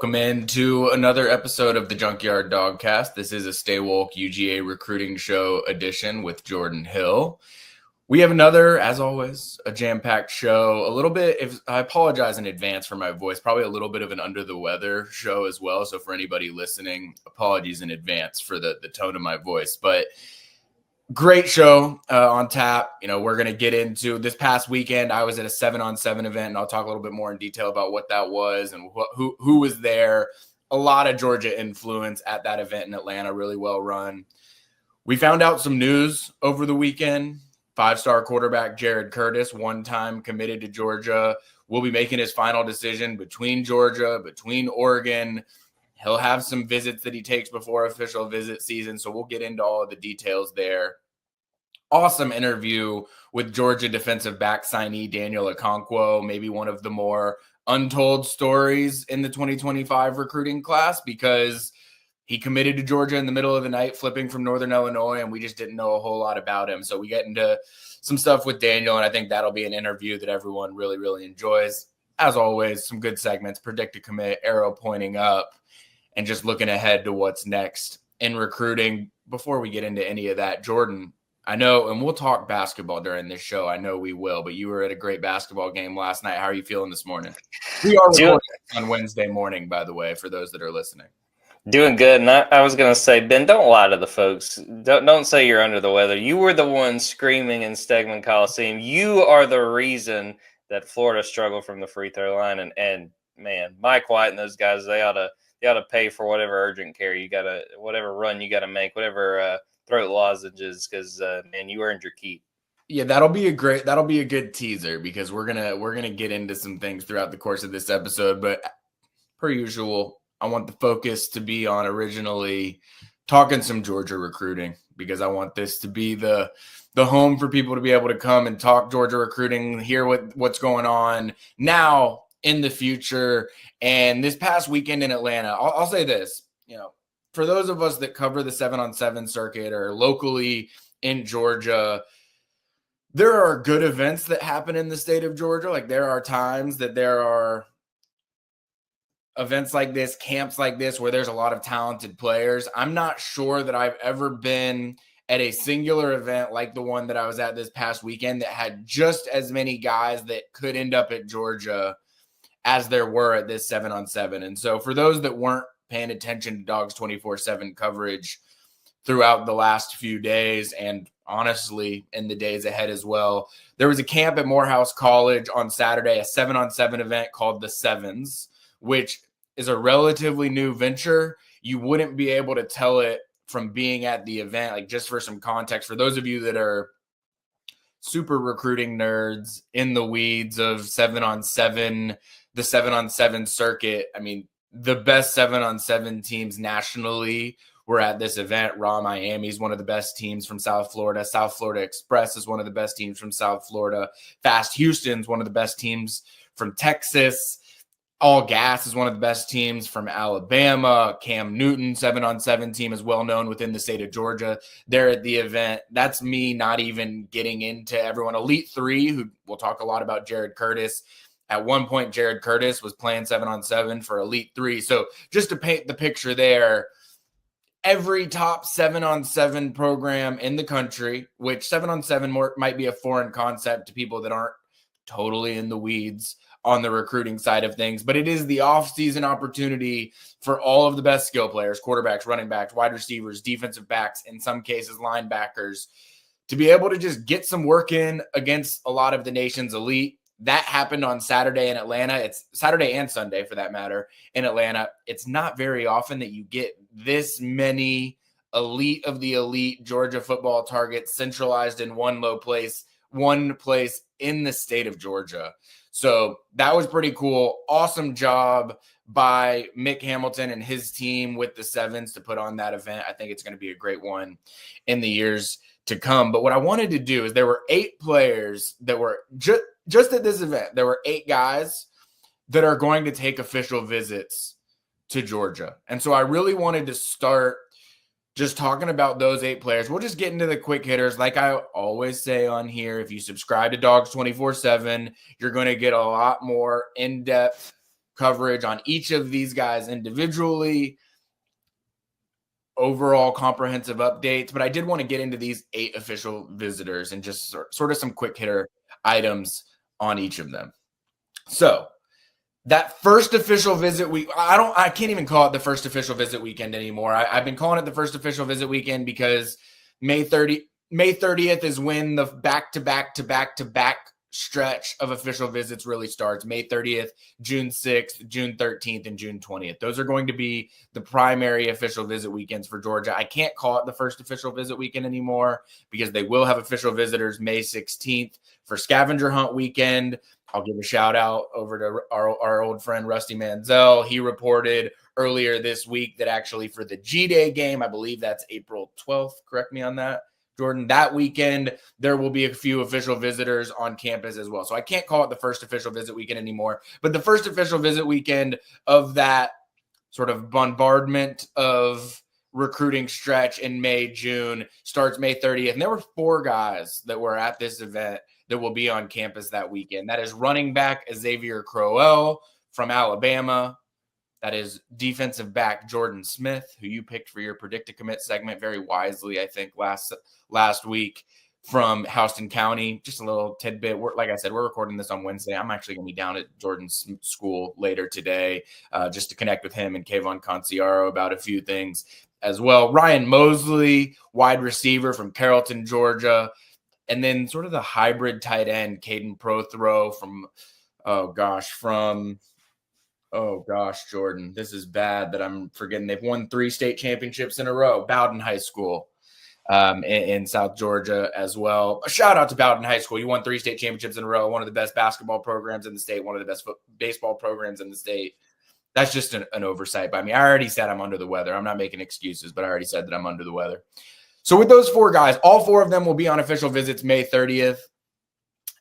Welcome into another episode of the Junkyard Dawgcast. This is a Stay Wolk UGA recruiting show edition with Jordan Hill. We have another, as always, a jam-packed show. A little bit, I apologize in advance for my voice, probably a little bit of an under-the-weather show as well. So for anybody listening, apologies in advance for the tone of my voice. But great show on tap. You know, we're going to get into this past weekend. I was at a 7-on-7 event, and I'll talk a little bit more in detail about what that was and who was there. A lot of Georgia influence at that event in Atlanta, really well run. We found out some news over the weekend. Five-star quarterback Jared Curtis, one-time committed to Georgia, will be making his final decision between Georgia, between Oregon. He'll have some visits that he takes before official visit season, so we'll get into all of the details there. Awesome interview with Georgia defensive back signee Daniel Okonkwo, maybe one of the more untold stories in the 2025 recruiting class because he committed to Georgia in the middle of the night, flipping from Northern Illinois, and we just didn't know a whole lot about him. So we get into some stuff with Daniel, and I think that'll be an interview that everyone really, really enjoys. As always, some good segments, predict a commit, arrow pointing up, and just looking ahead to what's next in recruiting. Before we get into any of that, Jordan, I know, and we'll talk basketball during this show. I know we will, but you were at a great basketball game last night. How are you feeling this morning? We are recording on Wednesday morning, by the way, for those that are listening. Doing good. And I was going to say, Ben, don't lie to the folks. Don't say you're under the weather. You were the one screaming in Stegman Coliseum. You are the reason that Florida struggled from the free throw line. And man, Mike White and those guys, they ought to pay for whatever urgent care you got to, whatever run you got to make, whatever throat lozenges, because man, you earned your keep. Yeah, that'll be a good teaser because we're gonna get into some things throughout the course of this episode. But per usual, I want the focus to be on originally talking some Georgia recruiting because I want this to be the home for people to be able to come and talk Georgia recruiting, hear what's going on now, in the future. And this past weekend in Atlanta, I'll say this, you know, for those of us that cover the 7-on-7 circuit or locally in Georgia, there are good events that happen in the state of Georgia. Like there are times that there are events like this, camps like this, where there's a lot of talented players. I'm not sure that I've ever been at a singular event like the one that I was at this past weekend that had just as many guys that could end up at Georgia as there were at this 7-on-7. And so for those that weren't paying attention to Dogs 24/7 coverage throughout the last few days, and honestly in the days ahead as well, there was a camp at Morehouse College on Saturday, a 7-on-7 event called the Sevens, which is a relatively new venture. You wouldn't be able to tell it from being at the event. Like just for some context, for those of you that are super recruiting nerds in the weeds of 7-on-7, the 7-on-7 circuit, I mean, the best 7-on-7 teams nationally were at this event. Raw Miami is one of the best teams from South Florida. South Florida Express is one of the best teams from South Florida. Fast Houston's one of the best teams from Texas. All Gas is one of the best teams from Alabama. Cam Newton, 7-on-7 team, is well known within the state of Georgia. They're at the event. That's me not even getting into everyone. Elite 3, who we'll talk a lot about Jared Curtis. At one point, Jared Curtis was playing 7-on-7 for Elite 3. So just to paint the picture there, every top 7-on-7 program in the country, which 7-on-7 might be a foreign concept to people that aren't totally in the weeds on the recruiting side of things, but it is the off-season opportunity for all of the best skill players, quarterbacks, running backs, wide receivers, defensive backs, in some cases linebackers, to be able to just get some work in against a lot of the nation's elite. That happened on Saturday in Atlanta. It's Saturday and Sunday, for that matter, in Atlanta. It's not very often that you get this many elite of the elite Georgia football targets centralized in one place in the state of Georgia. So that was pretty cool. Awesome job by Mick Hamilton and his team with the Sevens to put on that event. I think it's going to be a great one in the years to come. But what I wanted to do is there were 8 players that were just at this event. There were 8 guys that are going to take official visits to Georgia. And so I really wanted to start just talking about those 8 players. We'll just get into the quick hitters. Like I always say on here, if you subscribe to Dogs 24/7, you're going to get a lot more in-depth coverage on each of these guys individually, overall comprehensive updates, but I did want to get into these 8 official visitors and just sort of some quick hitter items on each of them. So that first official visit week, I can't even call it the first official visit weekend anymore. I've been calling it the first official visit weekend because May 30th is when the back-to-back stretch of official visits really starts. May 30th, June 6th, June 13th, and June 20th. Those are going to be the primary official visit weekends for Georgia. I can't call it the first official visit weekend anymore because they will have official visitors May 16th for scavenger hunt weekend. I'll give a shout out over to our old friend Rusty Manziel. He reported earlier this week that actually for the G-Day game, I believe that's April 12th, correct me on that, Jordan, that weekend, there will be a few official visitors on campus as well. So I can't call it the first official visit weekend anymore, but the first official visit weekend of that sort of bombardment of recruiting stretch in May, June starts May 30th. And there were 4 guys that were at this event that will be on campus that weekend. That is running back Xavier Crowell from Alabama. That is defensive back Jordan Smith, who you picked for your Predict to Commit segment very wisely, I think, last week from Houston County. Just a little tidbit. Like I said, we're recording this on Wednesday. I'm actually going to be down at Jordan's school later today just to connect with him and Kayvon Conciaro about a few things as well. Ryan Mosley, wide receiver from Carrollton, Georgia. And then sort of the hybrid tight end, Caden Prothrow from Jordan, this is bad that I'm forgetting. They've won 3 state championships in a row. Bowden High School in South Georgia as well. A shout out to Bowden High School. You won 3 state championships in a row. One of the best basketball programs in the state. One of the best baseball programs in the state. That's just an oversight by me. I already said I'm under the weather. I'm not making excuses, but I already said that I'm under the weather. So with those 4 guys, all 4 of them will be on official visits May 30th.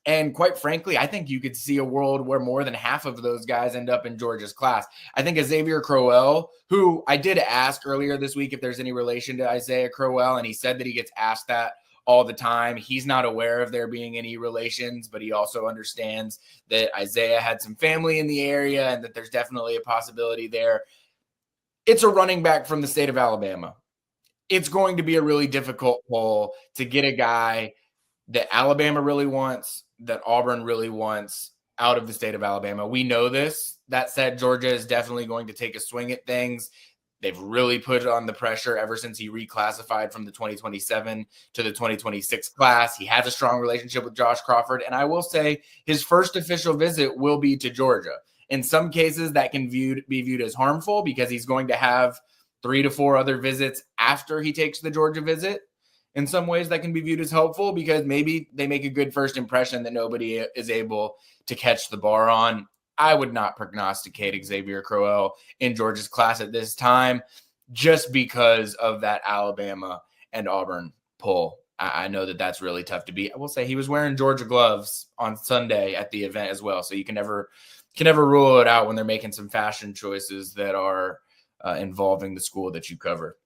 And quite frankly, I think you could see a world where more than half of those guys end up in Georgia's class. I think Xavier Crowell, who I did ask earlier this week if there's any relation to Isaiah Crowell, and he said that he gets asked that all the time. He's not aware of there being any relations, but he also understands that Isaiah had some family in the area and that there's definitely a possibility there. It's a running back from the state of Alabama. It's going to be a really difficult pull to get a guy that Alabama really wants, that Auburn really wants out of the state of Alabama. We know this. That said, Georgia is definitely going to take a swing at things. They've really put on the pressure ever since he reclassified from the 2027 to the 2026 class. He has a strong relationship with Josh Crawford. And I will say his first official visit will be to Georgia. In some cases, that can be viewed as harmful because he's going to have 3 to 4 other visits after he takes the Georgia visit. In some ways, that can be viewed as helpful because maybe they make a good first impression that nobody is able to catch the bar on. I would not prognosticate Xavier Crowell in Georgia's class at this time just because of that Alabama and Auburn pull. I know that that's really tough to beat. I will say he was wearing Georgia gloves on Sunday at the event as well, so you can never rule it out when they're making some fashion choices that are involving the school that you cover.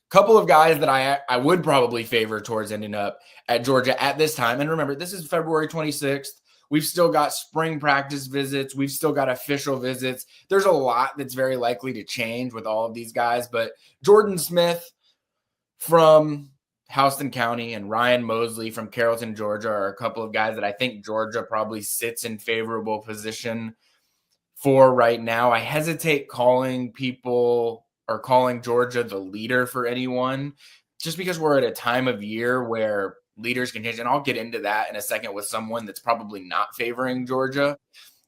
Couple of guys that I would probably favor towards ending up at Georgia at this time. And remember, this is February 26th. We've still got spring practice visits. We've still got official visits. There's a lot that's very likely to change with all of these guys. But Jordan Smith from Houston County and Ryan Mosley from Carrollton, Georgia are a couple of guys that I think Georgia probably sits in favorable position for right now. I hesitate calling Georgia the leader for anyone, just because we're at a time of year where leaders can change. And I'll get into that in a second with someone that's probably not favoring Georgia.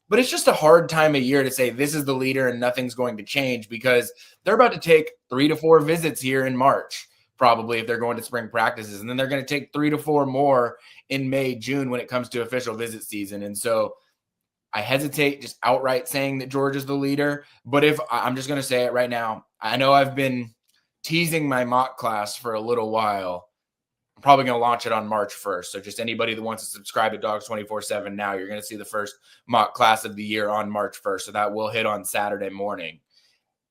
But it's just a hard time of year to say this is the leader and nothing's going to change because they're about to take 3 to 4 visits here in March, probably if they're going to spring practices. And then they're going to take 3 to 4 more in May, June when it comes to official visit season. And so I hesitate just outright saying that Georgia's the leader. But if I'm just going to say it right now, I know I've been teasing my mock class for a little while. I'm probably going to launch it on March 1st. So just anybody that wants to subscribe to Dogs 24/7 now, you're going to see the first mock class of the year on March 1st. So that will hit on Saturday morning.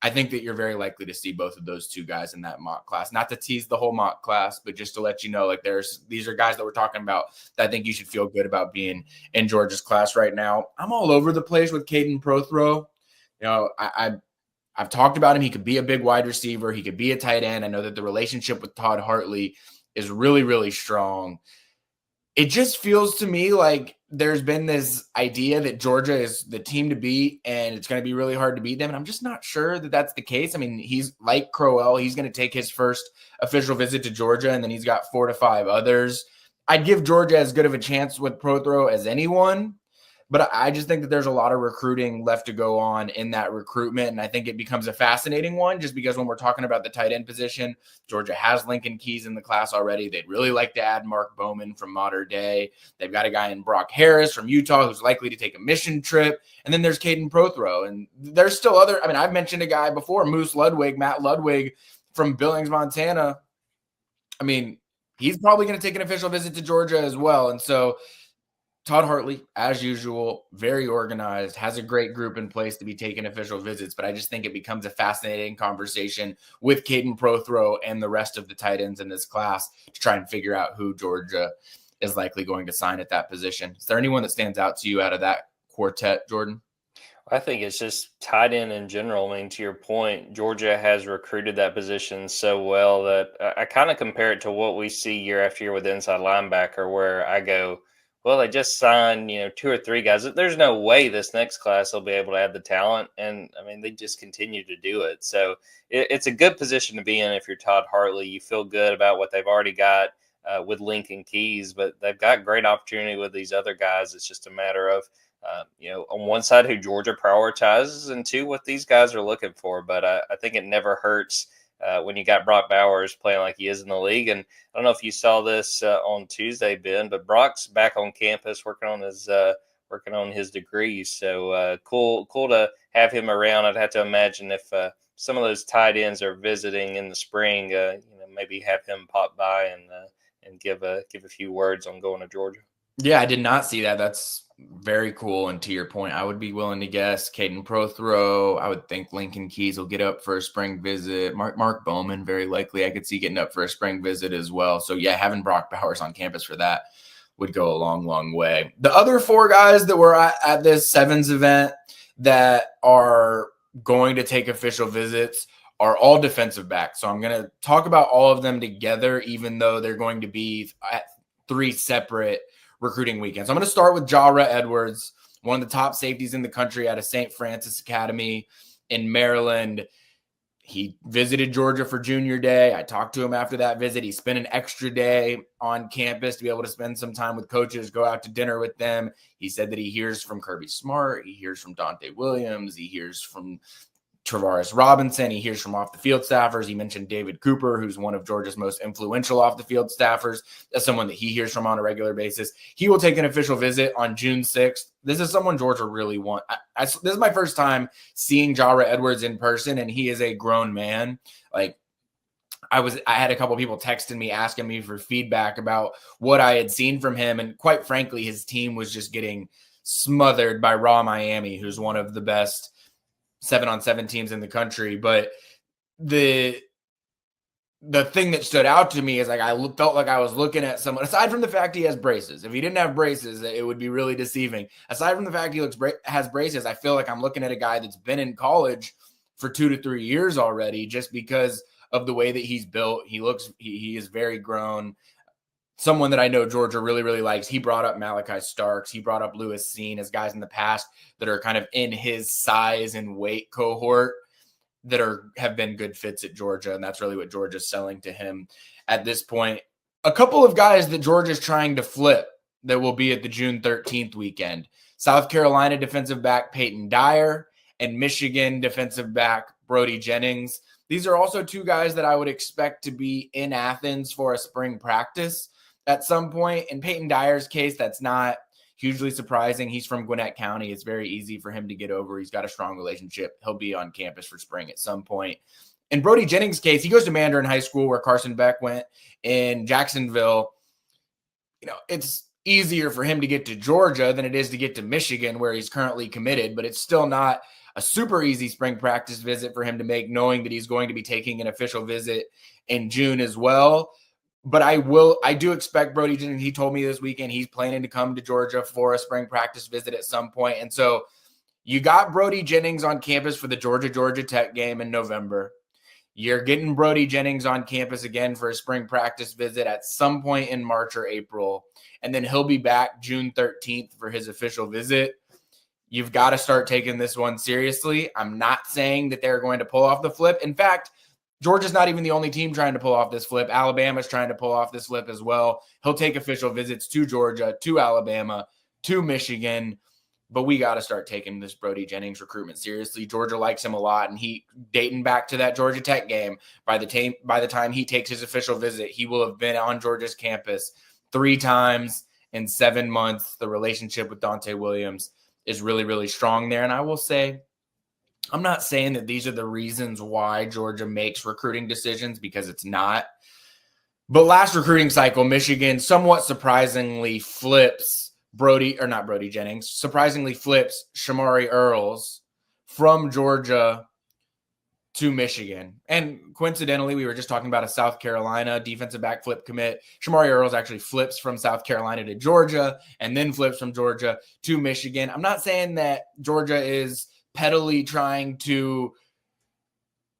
I think that you're very likely to see both of those 2 guys in that mock class. Not to tease the whole mock class, but just to let you know, like these are guys that we're talking about that I think you should feel good about being in Georgia's class right now. I'm all over the place with Caden Prothrow. I've talked about him. He could be a big wide receiver. He could be a tight end. I know that the relationship with Todd Hartley is really, really strong. It just feels to me like there's been this idea that Georgia is the team to beat and it's going to be really hard to beat them. And I'm just not sure that that's the case. I mean, he's like Crowell. He's going to take his first official visit to Georgia, and then he's got 4 to 5 others. I'd give Georgia as good of a chance with Prothro as anyone. But I just think that there's a lot of recruiting left to go on in that recruitment. And I think it becomes a fascinating one just because when we're talking about the tight end position, Georgia has Lincoln Keys in the class already. They'd really like to add Mark Bowman from Mater Dei. They've got a guy in Brock Harris from Utah who's likely to take a mission trip. And then there's Caden Prothro. And there's still other, I mean, I've mentioned a guy before, Matt Ludwig from Billings, Montana. I mean, he's probably going to take an official visit to Georgia as well. And so Todd Hartley, as usual, very organized, has a great group in place to be taking official visits, but I just think it becomes a fascinating conversation with Caden Prothro and the rest of the tight ends in this class to try and figure out who Georgia is likely going to sign at that position. Is there anyone that stands out to you out of that quartet, Jordan? I think it's just tight end in general. I mean, to your point, Georgia has recruited that position so well that I kind of compare it to what we see year after year with inside linebacker, where I go, well, they just signed, 2 or 3 guys. There's no way this next class will be able to add the talent. And, I mean, they just continue to do it. So it's a good position to be in if you're Todd Hartley. You feel good about what they've already got with Lincoln Keys, but they've got great opportunity with these other guys. It's just a matter of, on one side, who Georgia prioritizes, and 2, what these guys are looking for. But I think it never hurts when you got Brock Bowers playing like he is in the league. And I don't know if you saw this on Tuesday, Ben, but Brock's back on campus working on his degrees. So cool to have him around. I'd have to imagine if some of those tight ends are visiting in the spring, maybe have him pop by and give a few words on going to Georgia. Yeah, I did not see that. That's very cool. And to your point, I would be willing to guess Caden Prothro. I would think Lincoln Keys will get up for a spring visit. Mark Bowman, very likely I could see getting up for a spring visit as well. So yeah, having Brock Bowers on campus for that would go a long, long way. The other 4 guys that were at this Sevens event that are going to take official visits are all defensive backs. So I'm going to talk about all of them together, even though they're going to be at 3 separate recruiting weekends. I'm going to start with Jara Edwards, one of the top safeties in the country out of St. Francis Academy in Maryland. He visited Georgia for junior day. I talked to him after that visit. He spent an extra day on campus to be able to spend some time with coaches, go out to dinner with them. He said that he hears from Kirby Smart. He hears from Dante Williams. He hears from Travaris Robinson. He hears from off the field staffers. He mentioned David Cooper, who's one of Georgia's most influential off the field staffers. That's someone that he hears from on a regular basis. He will take an official visit on June 6th. This is someone Georgia really wants. This is my first time seeing Jara Edwards in person, and he is a grown man. Like, I had a couple of people texting me, asking me for feedback about what I had seen from him. And quite frankly, his team was just getting smothered by Raw Miami, who's one of the best 7-on-7 teams in the country. But the thing that stood out to me is like I felt like I was looking at someone, aside from the fact he has braces. If he didn't have braces, it would be really deceiving. Aside from the fact he has braces, I feel like I'm looking at a guy that's been in college for 2 to 3 years already, just because of the way that he's built. He is very grown. Someone that I know Georgia really, really likes. He brought up Malachi Starks. He brought up Lewis Seen as guys in the past that are kind of in his size and weight cohort that have been good fits at Georgia. And that's really what Georgia's selling to him at this point. A couple of guys that Georgia's trying to flip that will be at the June 13th weekend. South Carolina defensive back Peyton Dyer and Michigan defensive back Brody Jennings. These are also 2 guys that I would expect to be in Athens for a spring practice at some point. In Peyton Dyer's case, that's not hugely surprising. He's from Gwinnett County. It's very easy for him to get over. He's got a strong relationship. He'll be on campus for spring at some point. In Brody Jennings' case, he goes to Mandarin High School where Carson Beck went in Jacksonville. It's easier for him to get to Georgia than it is to get to Michigan where he's currently committed, but it's still not a super easy spring practice visit for him to make, knowing that he's going to be taking an official visit in June as well. But I do expect Brody Jennings. He told me this weekend he's planning to come to Georgia for a spring practice visit at some point. And so You got Brody Jennings on campus for the Georgia Tech game in November. You're getting Brody Jennings on campus again for a spring practice visit at some point in March or April. And then he'll be back June 13th for his official visit. You've got to start taking this one seriously. I'm not saying that they're going to pull off the flip. In fact, Georgia's not even the only team trying to pull off this flip. Alabama's trying to pull off this flip as well. He'll take official visits to Georgia, to Alabama, to Michigan. But we got to start taking this Brody Jennings recruitment seriously. Georgia likes him a lot, and he, dating back to that Georgia Tech game, by the time he takes his official visit, he will have been on Georgia's campus 3 times in 7 months. The relationship with Dante Williams is really, really strong there. And I will say, I'm not saying that these are the reasons why Georgia makes recruiting decisions, because it's not. But last recruiting cycle, Michigan somewhat surprisingly flips surprisingly flips Shamari Earls from Georgia to Michigan. And coincidentally, we were just talking about a South Carolina defensive back flip commit. Shamari Earls actually flips from South Carolina to Georgia and then flips from Georgia to Michigan. I'm not saying that Georgia is pettily trying to,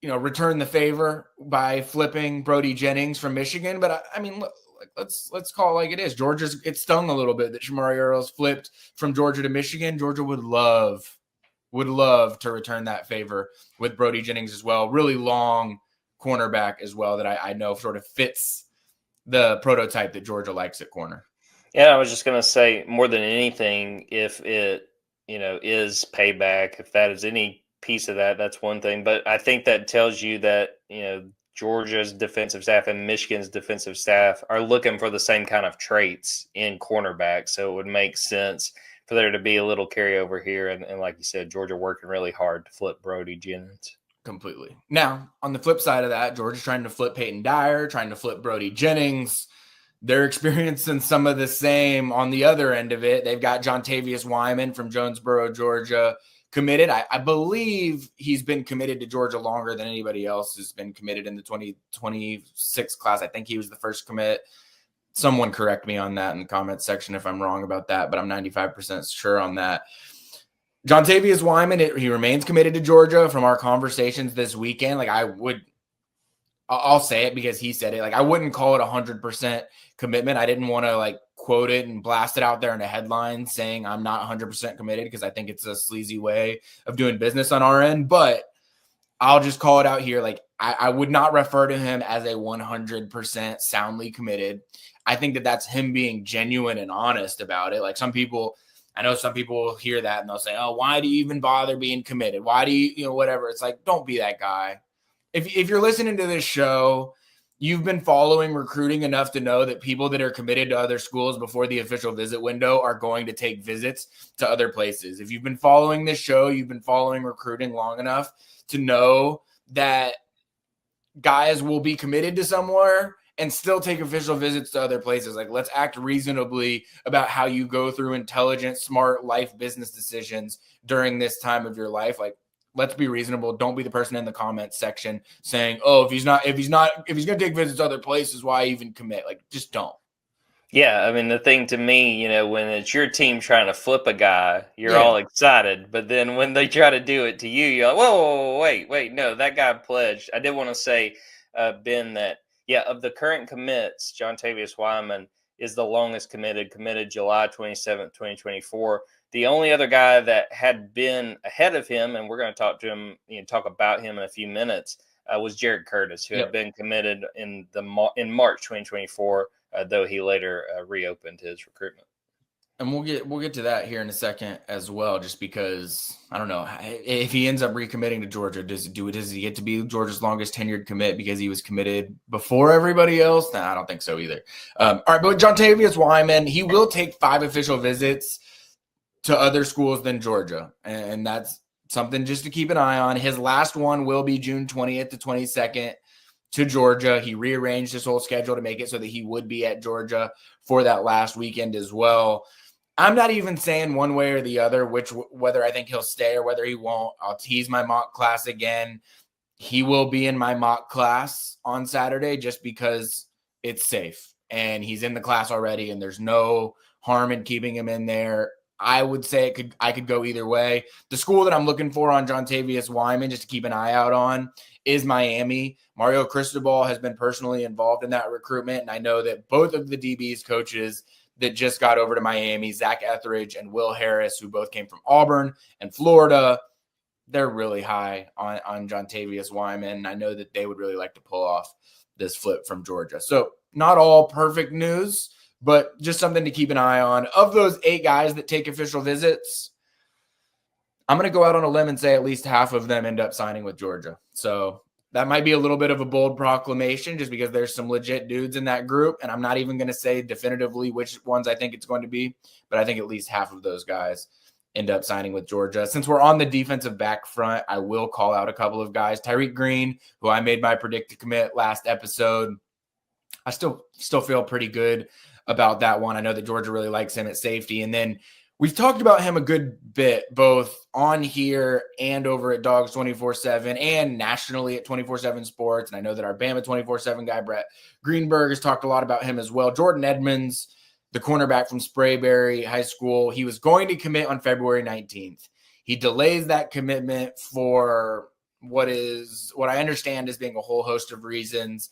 return the favor by flipping Brody Jennings from Michigan, but I mean, look, let's call it like it is. It stung a little bit that Shamari Earls flipped from Georgia to Michigan. Georgia would love to return that favor with Brody Jennings as well. Really long cornerback as well that I know sort of fits the prototype that Georgia likes at corner. Yeah, I was just going to say, more than anything, if it, is payback, if that is any piece of that, that's one thing. But I think that tells you that, Georgia's defensive staff and Michigan's defensive staff are looking for the same kind of traits in cornerback. So it would make sense for there to be a little carryover here. And like you said, Georgia working really hard to flip Brody Jennings. Completely. Now, on the flip side of that, Georgia's trying to flip Peyton Dyer, trying to flip Brody Jennings. They're experiencing some of the same on the other end of it. They've got Jontavius Wyman from Jonesboro, Georgia, committed. I believe he's been committed to Georgia longer than anybody else has been committed in the 2026 class. I think he was the first commit. Someone correct me on that in the comments section if I'm wrong about that, but I'm 95% sure on that. Jontavius Wyman, he remains committed to Georgia from our conversations this weekend. I'll say it because he said it. I wouldn't call it 100% commitment. I didn't want to quote it and blast it out there in a headline saying I'm not 100% committed, because I think it's a sleazy way of doing business on our end. But I'll just call it out here. I would not refer to him as a 100% soundly committed. I think that that's him being genuine and honest about it. I know some people will hear that and they'll say, oh, why do you even bother being committed? Why do you, whatever. It's don't be that guy. If you're listening to this show, you've been following recruiting enough to know that people that are committed to other schools before the official visit window are going to take visits to other places. If you've been following this show, you've been following recruiting long enough to know that guys will be committed to somewhere and still take official visits to other places. Let's act reasonably about how you go through intelligent, smart life business decisions during this time of your life. Let's be reasonable. Don't be the person in the comments section saying, oh, if he's going to take visits to other places, why even commit? Just don't. Yeah. I mean, the thing to me, when it's your team trying to flip a guy, you're all excited. But then when they try to do it to you, you're like, whoa, wait, no, that guy pledged. I did want to say, Ben, that, of the current commits, Jontavius Wyman is the longest committed July 27th, 2024. The only other guy that had been ahead of him, and we're going to talk to him, talk about him in a few minutes, was Jared Curtis, who had been committed in March 2024, though he later reopened his recruitment. And we'll get to that here in a second as well, just because I don't know if he ends up recommitting to Georgia. Does he get to be Georgia's longest tenured commit because he was committed before everybody else? Nah, I don't think so either. All right, but Jontavius Wyman, he will take 5 official visits to other schools than Georgia. And that's something just to keep an eye on. His last one will be June 20th to 22nd to Georgia. He rearranged his whole schedule to make it so that he would be at Georgia for that last weekend as well. I'm not even saying one way or the other, whether I think he'll stay or whether he won't. I'll tease my mock class again. He will be in my mock class on Saturday just because it's safe and he's in the class already and there's no harm in keeping him in there. I would say I could go either way. The school that I'm looking for on Jontavius Wyman, just to keep an eye out on, is Miami. Mario Cristobal has been personally involved in that recruitment, and I know that both of the DBs coaches that just got over to Miami, Zach Etheridge and Will Harris, who both came from Auburn and Florida, they're really high on Jontavius Wyman. I know that they would really like to pull off this flip from Georgia. So not all perfect news, but just something to keep an eye on. Of those 8 guys that take official visits, I'm going to go out on a limb and say at least half of them end up signing with Georgia. So that might be a little bit of a bold proclamation just because there's some legit dudes in that group. And I'm not even going to say definitively which ones I think it's going to be, but I think at least half of those guys end up signing with Georgia. Since we're on the defensive back front, I will call out a couple of guys. Tyreek Green, who I made my predict to commit last episode. I still feel pretty good about that one. I know that Georgia really likes him at safety. And then we've talked about him a good bit, both on here and over at Dogs 24/7 and nationally at 24/7 Sports. And I know that our Bama 24/7 guy, Brett Greenberg, has talked a lot about him as well. Jordan Edmonds, the cornerback from Sprayberry High School, he was going to commit on February 19th. He delays that commitment for what I understand as being a whole host of reasons.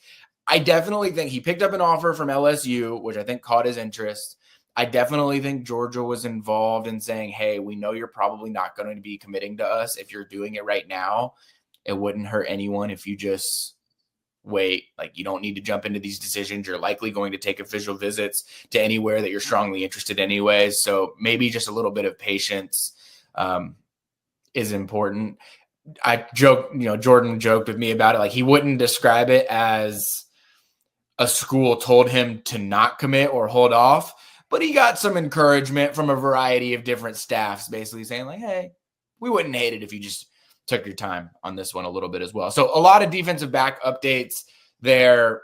I definitely think he picked up an offer from LSU, which I think caught his interest. I definitely think Georgia was involved in saying, hey, we know you're probably not going to be committing to us if you're doing it right now. It wouldn't hurt anyone if you just wait. Like, you don't need to jump into these decisions. You're likely going to take official visits to anywhere that you're strongly interested anyways. So maybe just a little bit of patience is important. I joke, Jordan joked with me about it. Like, he wouldn't describe it as a school told him to not commit or hold off, but he got some encouragement from a variety of different staffs, basically saying like, hey, we wouldn't hate it if you just took your time on this one a little bit as well. So a lot of defensive back updates there.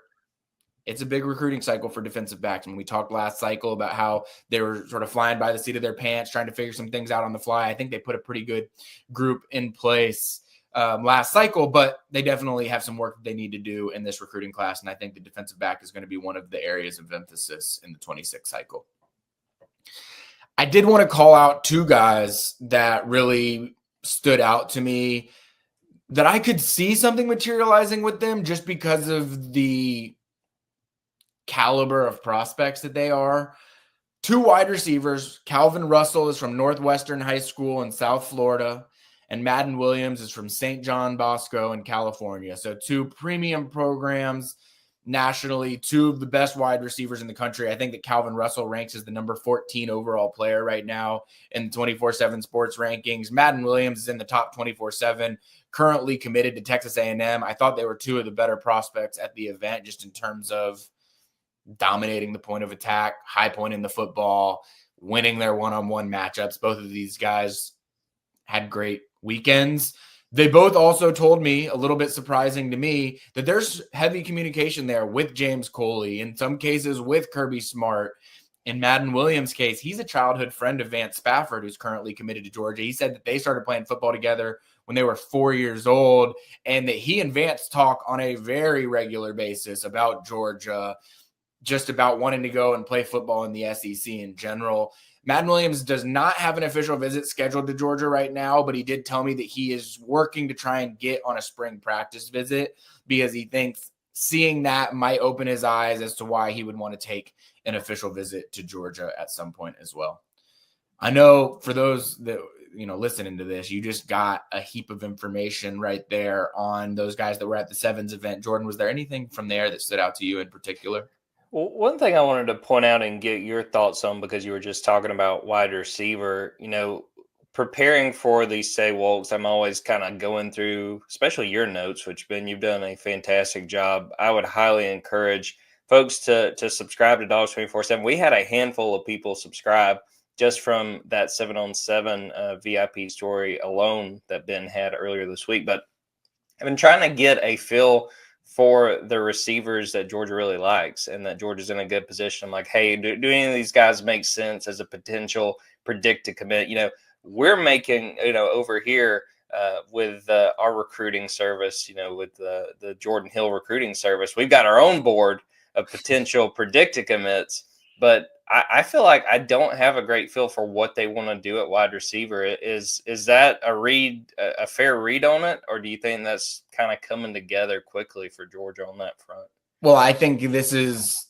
It's a big recruiting cycle for defensive backs. When we talked last cycle about how they were sort of flying by the seat of their pants, trying to figure some things out on the fly, I think they put a pretty good group in place last cycle, but they definitely have some work that they need to do in this recruiting class. And I think the defensive back is going to be one of the areas of emphasis in the 26 cycle. I did want to call out 2 guys that really stood out to me that I could see something materializing with them just because of the caliber of prospects that they are. 2 wide receivers. Calvin Russell is from Northwestern High School in South Florida, and Madden Williams is from St. John Bosco in California. So 2 premium programs nationally, 2 of the best wide receivers in the country. I think that Calvin Russell ranks as the number 14 overall player right now in 24/7 Sports rankings. Madden Williams is in the top 24/7, currently committed to Texas A&M. I thought they were 2 of the better prospects at the event, just in terms of dominating the point of attack, high point in the football, winning their one-on-one matchups. Both of these guys had great weekends. They both also told me, a little bit surprising to me, that there's heavy communication there with James Coley, in some cases with Kirby Smart. In Madden Williams' case, he's a childhood friend of Vance Spafford, who's currently committed to Georgia. He said that they started playing football together when they were 4 years old, and that he and Vance talk on a very regular basis about Georgia, just about wanting to go and play football in the SEC in general. Madden Williams does not have an official visit scheduled to Georgia right now, but he did tell me that he is working to try and get on a spring practice visit because he thinks seeing that might open his eyes as to why he would want to take an official visit to Georgia at some point as well. I know for those that, listening to this, you just got a heap of information right there on those guys that were at the Sevens event. Jordan, was there anything from there that stood out to you in particular? Well, one thing I wanted to point out and get your thoughts on, because you were just talking about wide receiver, preparing for these Stay Wolks, I'm always kind of going through, especially your notes, which, Ben, you've done a fantastic job. I would highly encourage folks to subscribe to Dogs 24/7. We had a handful of people subscribe just from that 7-on-7 VIP story alone that Ben had earlier this week. But I've been trying to get a feel for the receivers that Georgia really likes and that Georgia's in a good position. I'm like, hey, do any of these guys make sense as a potential predict to commit? We're making, over here with our recruiting service, with the Jordan Hill recruiting service, we've got our own board of potential predict to commits. but I feel like I don't have a great feel for what they want to do at wide receiver. Is that a fair read on it, or do you think that's kind of coming together quickly for Georgia on that front? Well, I think this is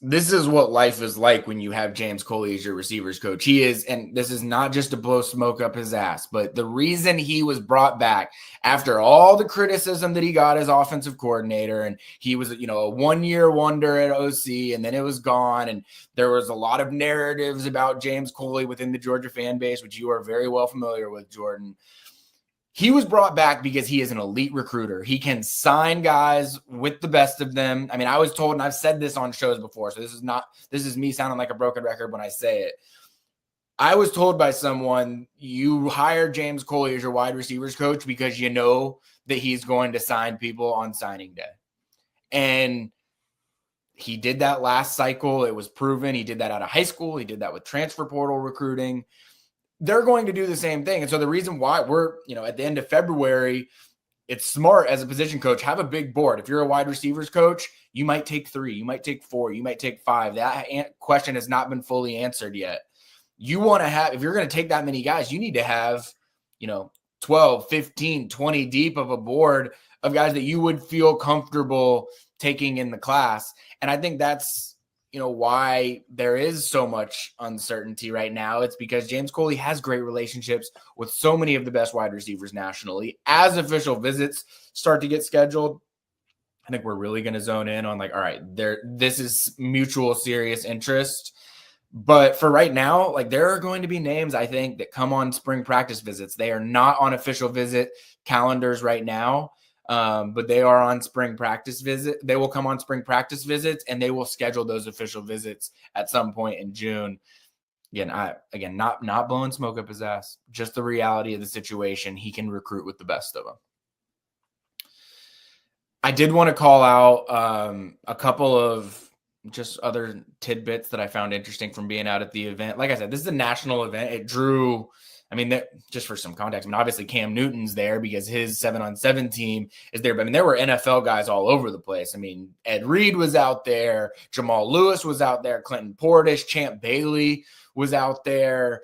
what life is like when you have James Coley as your receivers coach. He is, and this is not just to blow smoke up his ass, but the reason he was brought back after all the criticism that he got as offensive coordinator, and he was, a 1-year wonder at OC, and then it was gone, and there was a lot of narratives about James Coley within the Georgia fan base, which you are very well familiar with, Jordan. He was brought back because he is an elite recruiter. He can sign guys with the best of them. I mean, I was told, and I've said this on shows before, so this is me sounding like a broken record when I say it. I was told by someone, you hire James Coley as your wide receivers coach because you know that he's going to sign people on signing day. And he did that last cycle. It was proven. He did that out of high school. He did that with transfer portal recruiting. They're going to do the same thing. And so the reason why we're, at the end of February, it's smart as a position coach, have a big board. If you're a wide receivers coach, you might take 3, you might take 4, you might take 5. That question has not been fully answered yet. You want to have, if you're going to take that many guys, you need to have, 12, 15, 20 deep of a board of guys that you would feel comfortable taking in the class. And I think that's, why there is so much uncertainty right now. It's because James Coley has great relationships with so many of the best wide receivers nationally. As official visits start to get scheduled, I think we're really going to zone in on all right, this is mutual serious interest. But for right now, there are going to be names, I think, that come on spring practice visits. They are not on official visit calendars right now. But they are on spring practice visit. They will come on spring practice visits, and they will schedule those official visits at some point in June. Again, not blowing smoke up his ass, just the reality of the situation. He can recruit with the best of them. I did want to call out a couple of just other tidbits that I found interesting from being out at the event. Like I said, this is a national event. It drew, just for some context, obviously Cam Newton's there because his 7-on-7 team is there. But there were NFL guys all over the place. Ed Reed was out there. Jamal Lewis was out there. Clinton Portis, Champ Bailey was out there.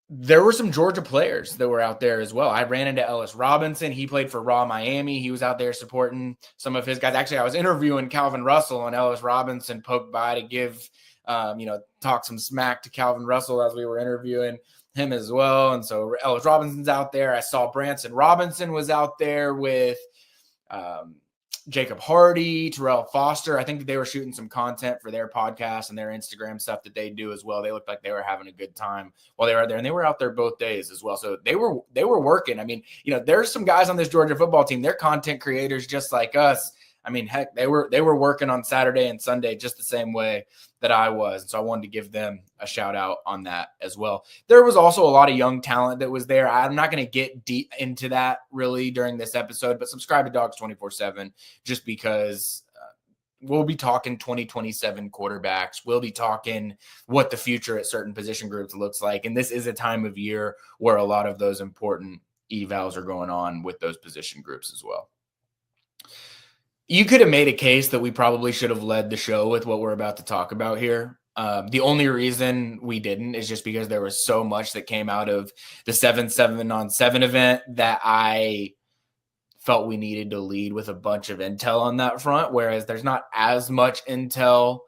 There were some Georgia players that were out there as well. I ran into Ellis Robinson. He played for Raw Miami. He was out there supporting some of his guys. Actually, I was interviewing Calvin Russell, and Ellis Robinson poked by to give talk some smack to Calvin Russell as we were interviewing him as well. And so Ellis Robinson's out there. I saw Branson Robinson was out there with Jacob Hardy, Terrell Foster. I think that they were shooting some content for their podcast and their Instagram stuff that they do as well. They looked like they were having a good time while they were out there, and they were out there both days as well. So they were working. There's some guys on this Georgia football team. They're content creators just like us. Heck, they were working on Saturday and Sunday just the same way that I was. And so I wanted to give them a shout out on that as well. There was also a lot of young talent that was there. I'm not going to get deep into that really during this episode, but subscribe to Dogs 24/7 just because we'll be talking 2027 quarterbacks. We'll be talking what the future at certain position groups looks like. And this is a time of year where a lot of those important evals are going on with those position groups as well. You could have made a case that we probably should have led the show with what we're about to talk about here. The only reason we didn't is just because there was so much that came out of the 7-on-7 event that I felt we needed to lead with a bunch of intel on that front, whereas there's not as much intel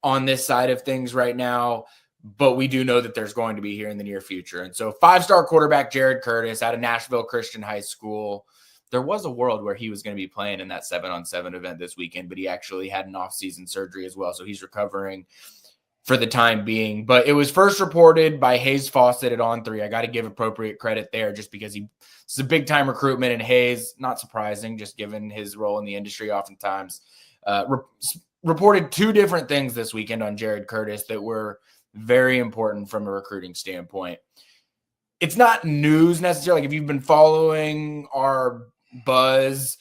on this side of things right now, but we do know that there's going to be here in the near future. And so 5-star quarterback Jared Curtis out of Nashville Christian High School. There was a world where he was going to be playing in that 7-on-7 event this weekend, but he actually had an off-season surgery as well. So he's recovering for the time being. But it was first reported by Hayes Fawcett at On3. I got to give appropriate credit there just because it's a big-time recruitment. And Hayes, not surprising, just given his role in the industry oftentimes, reported 2 different things this weekend on Jared Curtis that were very important from a recruiting standpoint. It's not news necessarily. If you've been following our buzz,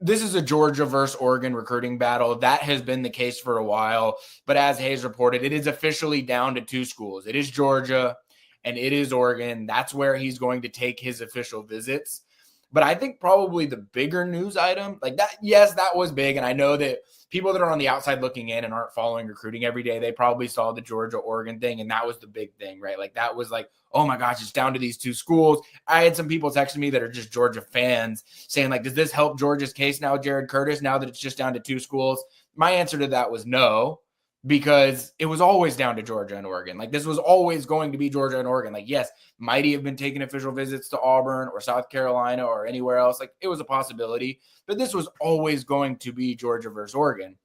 this is a Georgia versus Oregon recruiting battle. That has been the case for a while. But as Hayes reported, it is officially down to 2 schools. It is Georgia and it is Oregon. That's where he's going to take his official visits. But I think probably the bigger news item, like that, yes, that was big. And I know that people that are on the outside looking in and aren't following recruiting every day, they probably saw the Georgia-Oregon thing, and that was the big thing, right? Like that was like, oh my gosh, it's down to these two schools. I had some people texting me that are just Georgia fans saying like, does this help Georgia's case now, Jared Curtis, now that it's just down to two schools? My answer to that was no, because it was always down to Georgia and Oregon. Like this was always going to be Georgia and Oregon. Like, yes, might he have been taking official visits to Auburn or South Carolina or anywhere else? Like it was a possibility, but this was always going to be Georgia versus Oregon.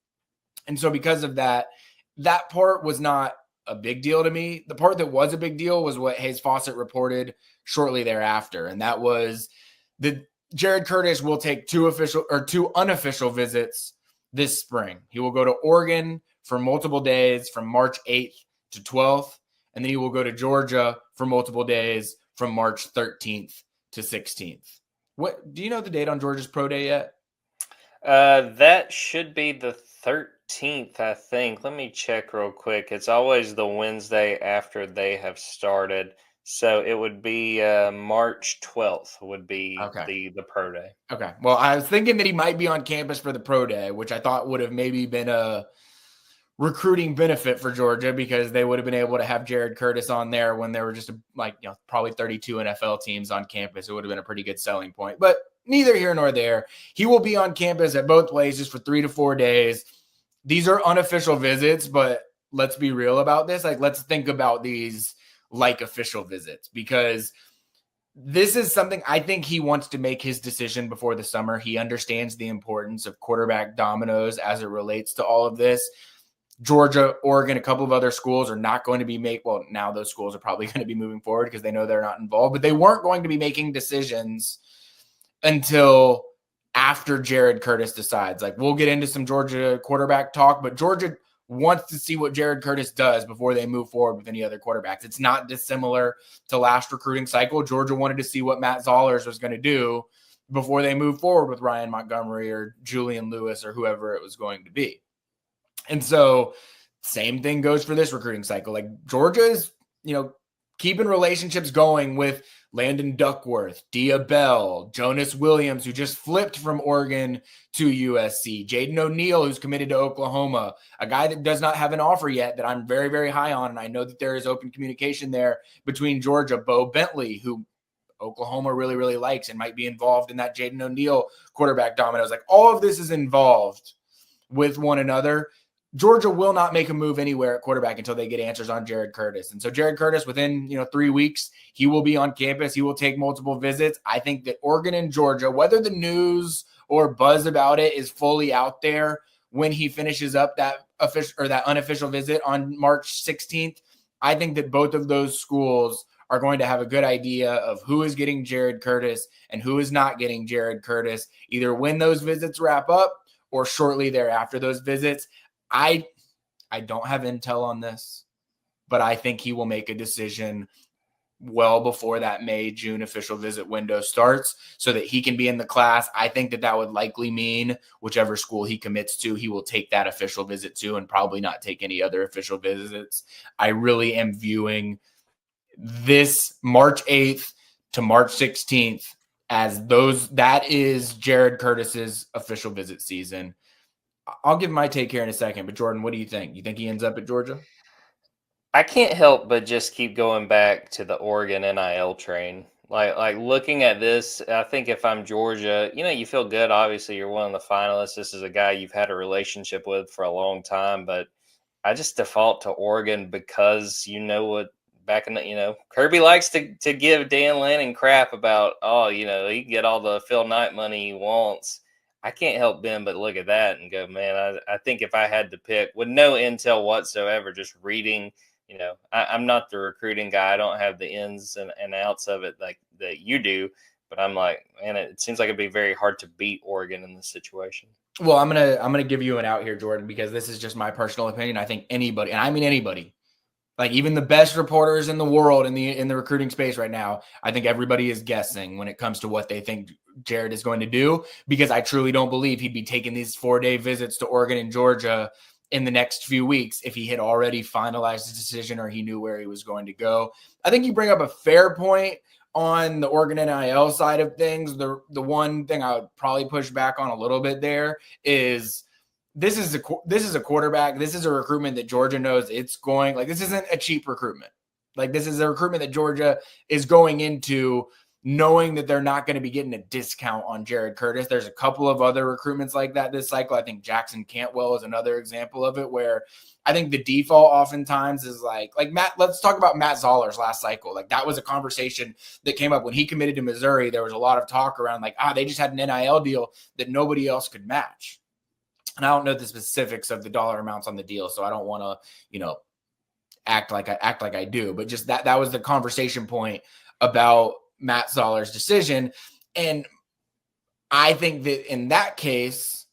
And so because of that, that part was not a big deal to me. The part that was a big deal was what Hayes Fawcett reported shortly thereafter. And that was that Jared Curtis will take two unofficial visits this spring. He will go to Oregon for multiple days from March 8th to 12th. And then he will go to Georgia for multiple days from March 13th to 16th. What do you know the date on Georgia's pro day yet? That should be the 13th, I think. Let me check real quick. It's always the Wednesday after they have started. So it would be March 12th would be the pro day. Okay. Well, I was thinking that he might be on campus for the pro day, which I thought would have maybe been a recruiting benefit for Georgia, because they would have been able to have Jared Curtis on there when there were just probably 32 NFL teams on campus. It would have been a pretty good selling point, but neither here nor there. He will be on campus at both places for 3 to 4 days. These are unofficial visits, but let's be real about this. Like, let's think about these like official visits, because this is something I think he wants to make his decision before the summer. He understands the importance of quarterback dominoes as it relates to all of this. Georgia, Oregon, a couple of other schools are not going to be now those schools are probably going to be moving forward because they know they're not involved, but they weren't going to be making decisions until after Jared Curtis decides. Like, we'll get into some Georgia quarterback talk, but Georgia wants to see what Jared Curtis does before they move forward with any other quarterbacks. It's not dissimilar to last recruiting cycle. Georgia wanted to see what Matt Zollers was going to do before they move forward with Ryan Montgomery or Julian Lewis or whoever it was going to be. And so same thing goes for this recruiting cycle. Like, Georgia is, keeping relationships going with Landon Duckworth, Dia Bell, Jonas Williams, who just flipped from Oregon to USC, Jaden O'Neal, who's committed to Oklahoma, a guy that does not have an offer yet that I'm very, very high on. And I know that there is open communication there between Georgia, Bo Bentley, who Oklahoma really, really likes and might be involved in that Jaden O'Neal quarterback dominoes. Like, all of this is involved with one another. Georgia will not make a move anywhere at quarterback until they get answers on Jared Curtis. And so Jared Curtis, within 3 weeks, he will be on campus. He will take multiple visits. I think that Oregon and Georgia, whether the news or buzz about it is fully out there when he finishes up that official or that unofficial visit on March 16th, I think that both of those schools are going to have a good idea of who is getting Jared Curtis and who is not getting Jared Curtis, either when those visits wrap up or shortly thereafter those visits. I don't have intel on this, but I think he will make a decision well before that May-June official visit window starts so that he can be in the class. I think that would likely mean whichever school he commits to, he will take that official visit to and probably not take any other official visits. I really am viewing this March 8th to March 16th as that is Jared Curtis's official visit season. I'll give my take here in a second, but Jordan, what do you think? You think he ends up at Georgia? I can't help but just keep going back to the Oregon NIL train. Like looking at this, I think if I'm Georgia, you feel good. Obviously, you're one of the finalists. This is a guy you've had a relationship with for a long time, but I just default to Oregon because what back in the, Kirby likes to give Dan Lanning crap about, he can get all the Phil Knight money he wants. I can't help Ben but look at that and go, man, I think if I had to pick with no intel whatsoever, just reading, I'm not the recruiting guy. I don't have the ins and outs of it like that you do. But I'm like, man, it seems like it'd be very hard to beat Oregon in this situation. Well, I'm gonna give you an out here, Jordan, because this is just my personal opinion. I think anybody, and I mean anybody, like even the best reporters in the world in the recruiting space right now, I think everybody is guessing when it comes to what they think Jared is going to do, because I truly don't believe he'd be taking these 4-day visits to Oregon and Georgia in the next few weeks if he had already finalized his decision or he knew where he was going to go. I think you bring up a fair point on the Oregon NIL side of things, the one thing I would probably push back on a little bit there is this is a quarterback. This is a recruitment that Georgia knows it's going, like, this isn't a cheap recruitment. Like, this is a recruitment that Georgia is going into knowing that they're not going to be getting a discount on Jared Curtis. There's a couple of other recruitments like that this cycle. I think Jackson Cantwell is another example of it, where I think the default oftentimes is like Matt, let's talk about Matt Zoller's last cycle. Like, that was a conversation that came up when he committed to Missouri. There was a lot of talk around like, they just had an NIL deal that nobody else could match. And I don't know the specifics of the dollar amounts on the deal, so I don't want to, act like I do. But just that was the conversation point about Matt Zoller's decision. And I think that in that case,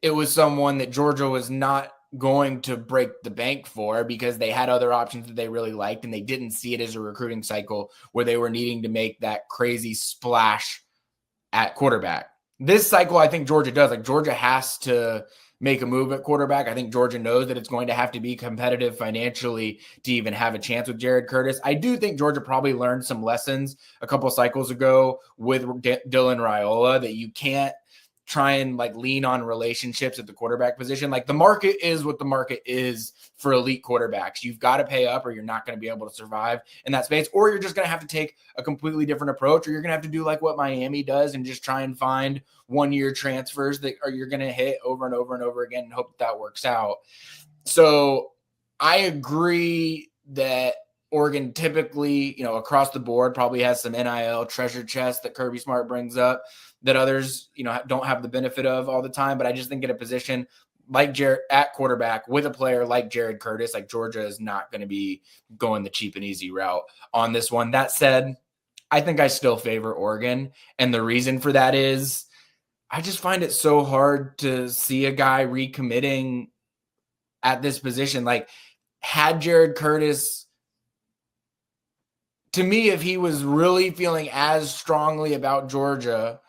it was someone that Georgia was not going to break the bank for because they had other options that they really liked, and they didn't see it as a recruiting cycle where they were needing to make that crazy splash at quarterback. This cycle, I think Georgia does. Like, Georgia has to make a move at quarterback. I think Georgia knows that it's going to have to be competitive financially to even have a chance with Jared Curtis. I do think Georgia probably learned some lessons a couple cycles ago with Dylan Raiola that you can't try and like lean on relationships at the quarterback position. Like, the market is what the market is for elite quarterbacks. You've got to pay up or you're not going to be able to survive in that space, or you're just going to have to take a completely different approach, or you're going to have to do like what Miami does and just try and find 1-year transfers that you're going to hit over and over and over again and hope that works out. So I agree that Oregon typically, across the board probably has some NIL treasure chest that Kirby Smart brings up that others, don't have the benefit of all the time. But I just think in a position like Jared at quarterback with a player like Jared Curtis, like, Georgia is not going to be going the cheap and easy route on this one. That said, I think I still favor Oregon. And the reason for that is I just find it so hard to see a guy recommitting at this position. Like, had Jared Curtis, to me, if he was really feeling as strongly about Georgia,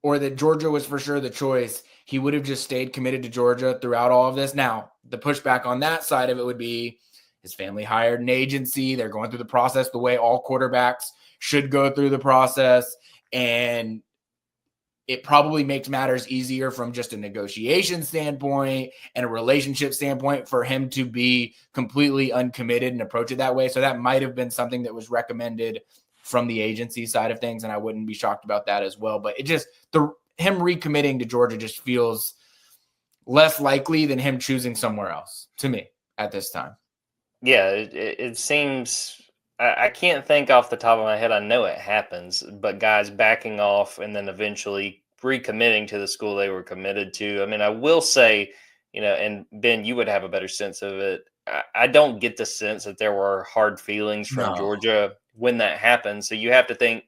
or that Georgia was for sure the choice, he would have just stayed committed to Georgia throughout all of this. Now, the pushback on that side of it would be his family hired an agency. They're going through the process the way all quarterbacks should go through the process. And it probably makes matters easier from just a negotiation standpoint and a relationship standpoint for him to be completely uncommitted and approach it that way. So that might have been something that was recommended from the agency side of things, and I wouldn't be shocked about that as well. But it just, him recommitting to Georgia just feels less likely than him choosing somewhere else to me at this time. Yeah, it seems, I can't think off the top of my head. I know it happens, but guys backing off and then eventually recommitting to the school they were committed to. I mean, I will say, and Ben, you would have a better sense of it. I don't get the sense that there were hard feelings from Georgia when that happened. So you have to think,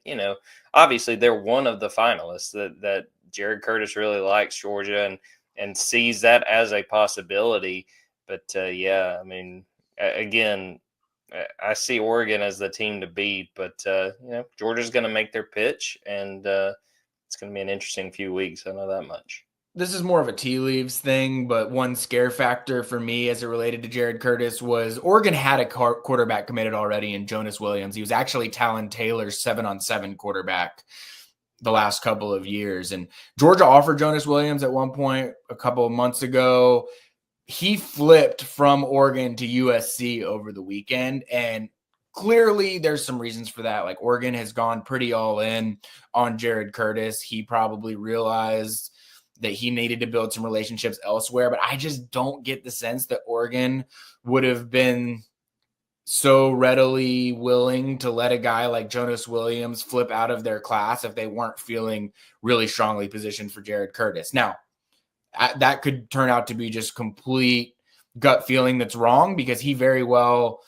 obviously they're one of the finalists that Jared Curtis really likes Georgia and sees that as a possibility. But yeah, I mean, again, I see Oregon as the team to beat, but Georgia's going to make their pitch, and it's going to be an interesting few weeks. I know that much. This is more of a tea leaves thing, but one scare factor for me as it related to Jared Curtis was Oregon had a quarterback committed already in Jonas Williams. He was actually Talon Taylor's 7-on-7 quarterback the last couple of years. And Georgia offered Jonas Williams at one point a couple of months ago. He flipped from Oregon to USC over the weekend, and clearly there's some reasons for that. Like, Oregon has gone pretty all in on Jared Curtis. He probably realized that he needed to build some relationships elsewhere, but I just don't get the sense that Oregon would have been so readily willing to let a guy like Jonas Williams flip out of their class if they weren't feeling really strongly positioned for Jared Curtis. Now, that could turn out to be just complete gut feeling that's wrong, because he very well,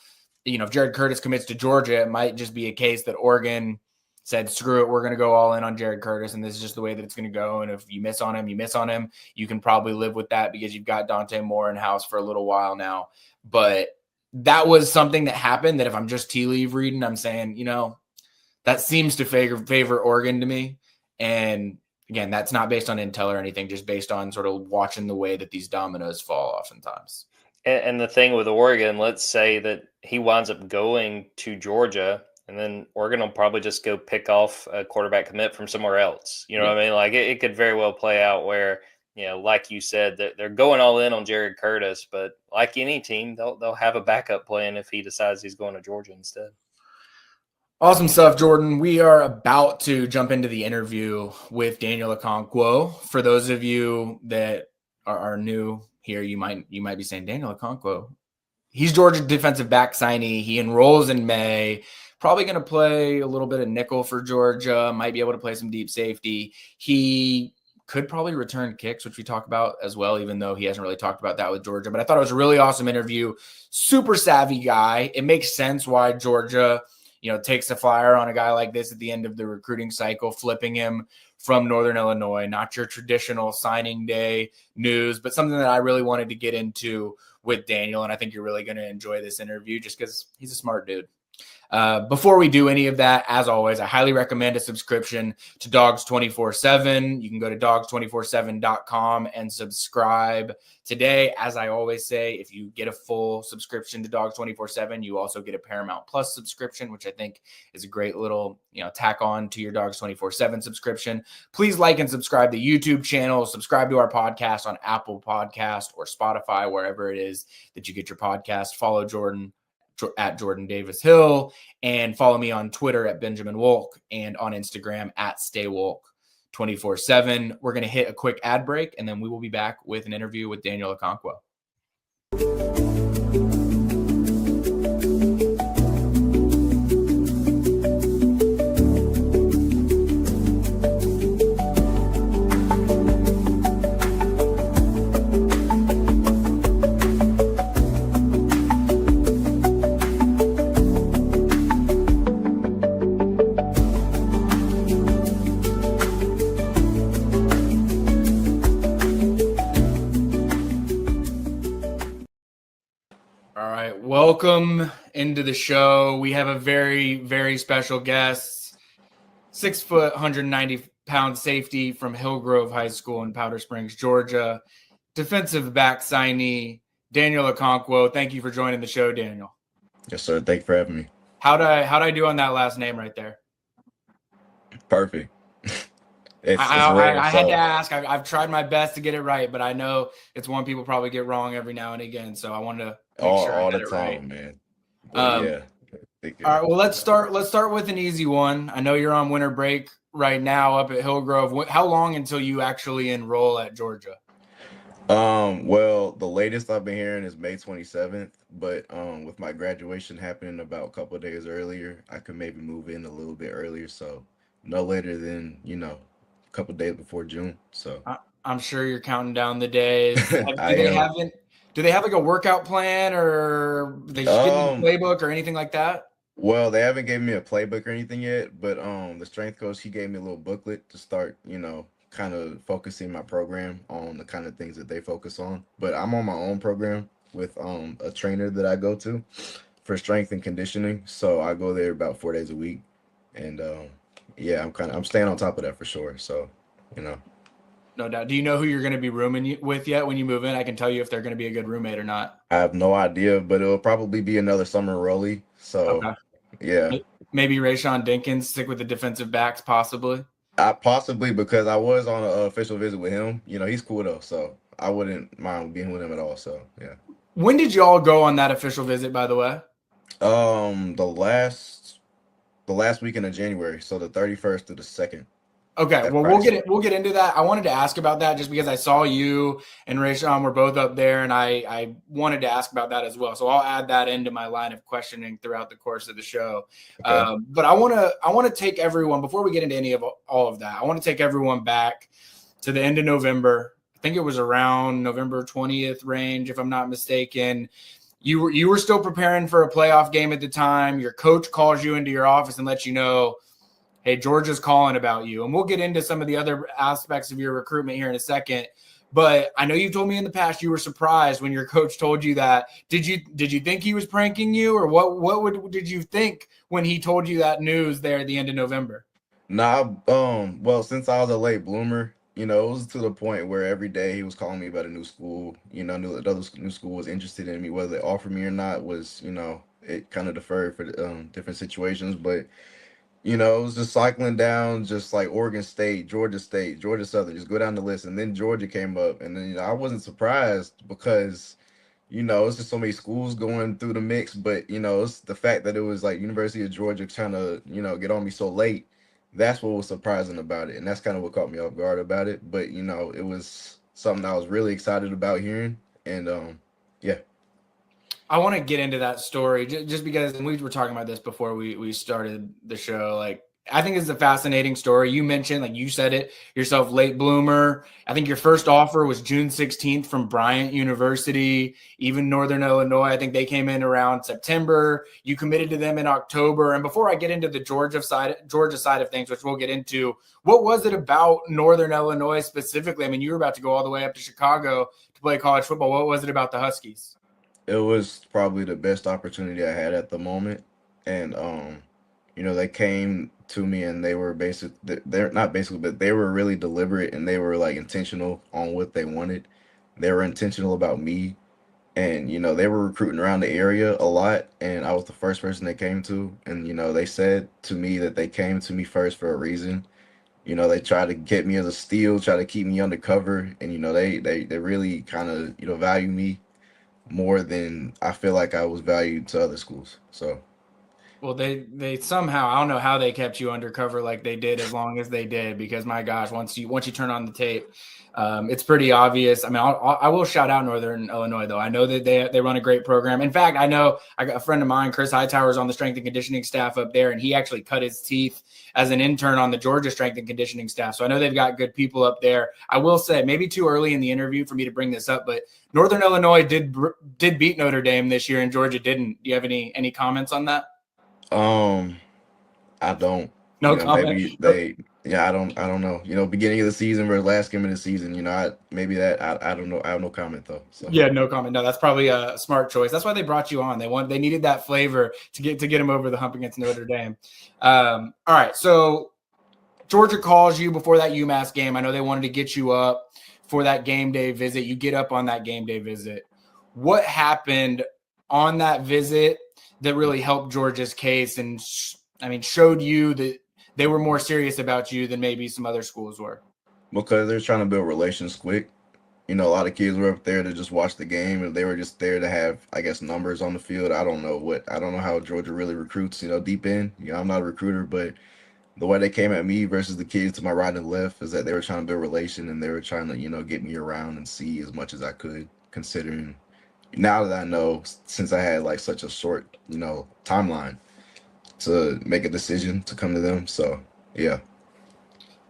if Jared Curtis commits to Georgia, it might just be a case that Oregon said, screw it, we're going to go all in on Jared Curtis, and this is just the way that it's going to go. And if you miss on him, you miss on him. You can probably live with that because you've got Dante Moore in house for a little while now. But that was something that happened that if I'm just tea leaf reading, I'm saying, that seems to favor Oregon to me. And again, that's not based on intel or anything, just based on sort of watching the way that these dominoes fall oftentimes. And the thing with Oregon, let's say that he winds up going to Georgia and then Oregon will probably just go pick off a quarterback commit from somewhere else. You know what I mean? Like it could very well play out where, like you said, that they're going all in on Jared Curtis, but like any team, they'll have a backup plan if he decides he's going to Georgia instead. Awesome stuff, Jordan. We are about to jump into the interview with Daniel Okonkwo. For those of you that are new here, you might be saying, Daniel Okonkwo, he's Georgia defensive back signee. He enrolls in May. Probably going to play a little bit of nickel for Georgia. Might be able to play some deep safety. He could probably return kicks, which we talk about as well, even though he hasn't really talked about that with Georgia. But I thought it was a really awesome interview. Super savvy guy. It makes sense why Georgia, takes a flyer on a guy like this at the end of the recruiting cycle, flipping him from Northern Illinois. Not your traditional signing day news, but something that I really wanted to get into with Daniel. And I think you're really going to enjoy this interview just because he's a smart dude. Before we do any of that, as always, I highly recommend a subscription to Dogs 24/7. You can go to dogs247.com and subscribe today. As I always say, if you get a full subscription to Dogs 24/7, you also get a Paramount Plus subscription, which I think is a great little, tack on to your Dogs 24/7 subscription. Please like and subscribe to the YouTube channel. Subscribe to our podcast on Apple Podcast or Spotify, wherever it is that you get your podcast. Follow Jordan at Jordan Davis Hill, and follow me on Twitter at Benjamin Wolk and on Instagram at Stay Wolk 24/7. We're going to hit a quick ad break, and then we will be back with an interview with Daniel Okonkwo. Welcome into the show. We have a very, very special guest, 6 foot, 190-pound safety from Hillgrove High School in Powder Springs, Georgia. Defensive back signee, Daniel Okonkwo. Thank you for joining the show, Daniel. Yes, sir. Thank you for having me. How'd I do on that last name right there? Perfect. I had to ask. I've tried my best to get it right, but I know it's one people probably get wrong every now and again. So I wanted to make sure all I got the it time, right. man. All right. Well, let's start with an easy one. I know you're on winter break right now up at Hillgrove. How long until you actually enroll at Georgia? Well, the latest I've been hearing is May 27th, but with my graduation happening about a couple of days earlier, I could maybe move in a little bit earlier. So no later than, a couple of days before June. So I'm sure you're counting down the days. Do they have like a workout plan, or they just give you a playbook or anything like that? Well, they haven't given me a playbook or anything yet, but the strength coach, he gave me a little booklet to start, kind of focusing my program on the kind of things that they focus on. But I'm on my own program with a trainer that I go to for strength and conditioning. So I go there about 4 days a week, and I'm staying on top of that for sure. So, No doubt. Do you know who you're going to be rooming with yet when you move in? I can tell you if they're going to be a good roommate or not. I have no idea, but it'll probably be another summer rollie. So, okay. Yeah. Maybe Rayshawn Dinkins, stick with the defensive backs, possibly. Possibly, because I was on an official visit with him. He's cool though, so I wouldn't mind being with him at all. So, yeah. When did you all go on that official visit, by the way? The last weekend of January, so the 31st to the 2nd. Okay, well, we'll get into that. I wanted to ask about that just because I saw you and Rayshawn were both up there, and I wanted to ask about that as well. So I'll add that into my line of questioning throughout the course of the show. Okay. But I want to take everyone, before we get into any of all of that, I want to take everyone back to the end of November. I think it was around November 20th range, if I'm not mistaken. You were still preparing for a playoff game at the time. Your coach calls you into your office and lets you know, hey, Georgia's calling about you. And we'll get into some of the other aspects of your recruitment here in a second. But I know you told me in the past you were surprised when your coach told you that. Did you think he was pranking you, or what did you think when he told you that news there at the end of November? Well, since I was a late bloomer, it was to the point where every day he was calling me about a new school. Knew that other new school was interested in me, whether they offered me or not was, it kind of deferred for different situations. But it was just cycling down, just like Oregon State, Georgia Southern, just go down the list, and then Georgia came up, and then I wasn't surprised because it's just so many schools going through the mix, but it's the fact that it was like University of Georgia trying to, get on me so late. That's what was surprising about it. And that's kind of what caught me off guard about it. But it was something I was really excited about hearing. And yeah. I want to get into that story just because, and we were talking about this before we started the show. Like, I think it's a fascinating story. You mentioned, like you said it yourself, late bloomer. I think your first offer was June 16th from Bryant University, even Northern Illinois. I think they came in around September. You committed to them in October. And before I get into the Georgia side of things, which we'll get into, what was it about Northern Illinois specifically? I mean, you were about to go all the way up to Chicago to play college football. What was it about the Huskies? It was probably the best opportunity I had at the moment. And they came to me and they were they're not basically, but they were really deliberate and they were like intentional on what they wanted. They were intentional about me, and they were recruiting around the area a lot, and I was the first person they came to. And they said to me that they came to me first for a reason. They tried to get me as a steal, try to keep me undercover, and they really kind of value me more than I feel like I was valued to other schools. So well, they somehow, I don't know how they kept you undercover like they did as long as they did, because my gosh, once you turn on the tape, it's pretty obvious. I mean, I will shout out Northern Illinois, though. I know that they run a great program. In fact, I know I got a friend of mine, Chris Hightower, is on the strength and conditioning staff up there, and he actually cut his teeth as an intern on the Georgia strength and conditioning staff. So I know they've got good people up there. I will say, maybe too early in the interview for me to bring this up, but Northern Illinois did beat Notre Dame this year, and Georgia didn't. Do you have any comments on that? I don't. No comment. Maybe they. Yeah, I don't know. Beginning of the season versus last game of the season. I don't know. I have no comment though. So yeah, no comment. No, that's probably a smart choice. That's why they brought you on. They needed that flavor to get him over the hump against Notre Dame. All right, so Georgia calls you before that UMass game. I know they wanted to get you up for that game day visit. You get up on that game day visit. What happened on that visit that really helped Georgia's case and showed you that they were more serious about you than maybe some other schools were? Because they're trying to build relations quick. A lot of kids were up there to just watch the game, and they were just there to have, I guess, numbers on the field. I don't know how Georgia really recruits, deep in. I'm not a recruiter, but the way they came at me versus the kids to my right and left is that they were trying to build relation, and they were trying to, get me around and see as much as I could, considering now that I know, since I had like such a short, timeline to make a decision to come to them. So yeah.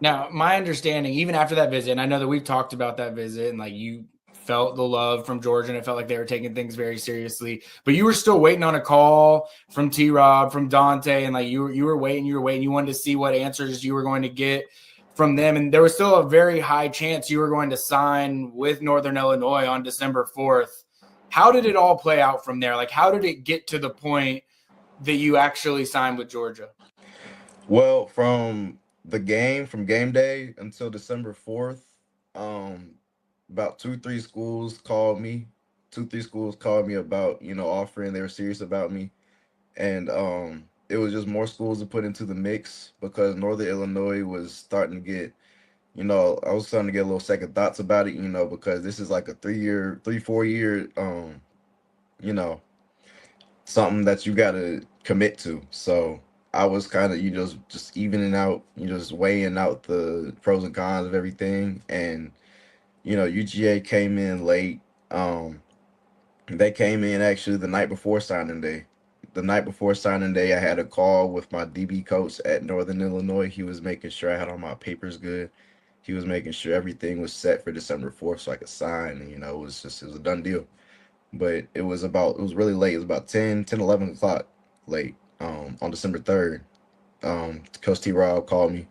Now, my understanding, even after that visit, and I know that we've talked about that visit, and like you felt the love from Georgia, and it felt like they were taking things very seriously, but you were still waiting on a call from T-Rob, from Dante, and like you were waiting, you wanted to see what answers you were going to get from them. And there was still a very high chance you were going to sign with Northern Illinois on December 4th. How did it all play out from there? Like, how did it get to the point that you actually signed with Georgia? Well, from game day until December 4th, about 2-3 schools called me. 2-3 schools called me about, offering. They were serious about me. And it was just more schools to put into the mix because Northern Illinois was starting to get, I was starting to get a little second thoughts about it, because this is like a 4-year, something that you got to commit to. So I was kind of, just evening out, just weighing out the pros and cons of everything. And, UGA came in late. They came in actually the night before signing day. The night before signing day, I had a call with my DB coach at Northern Illinois. He was making sure I had all my papers good. He was making sure everything was set for December 4th so I could sign. And, it was a done deal. But it was really late. It was about 11 o'clock late on December 3rd. Coach T-Rob called me.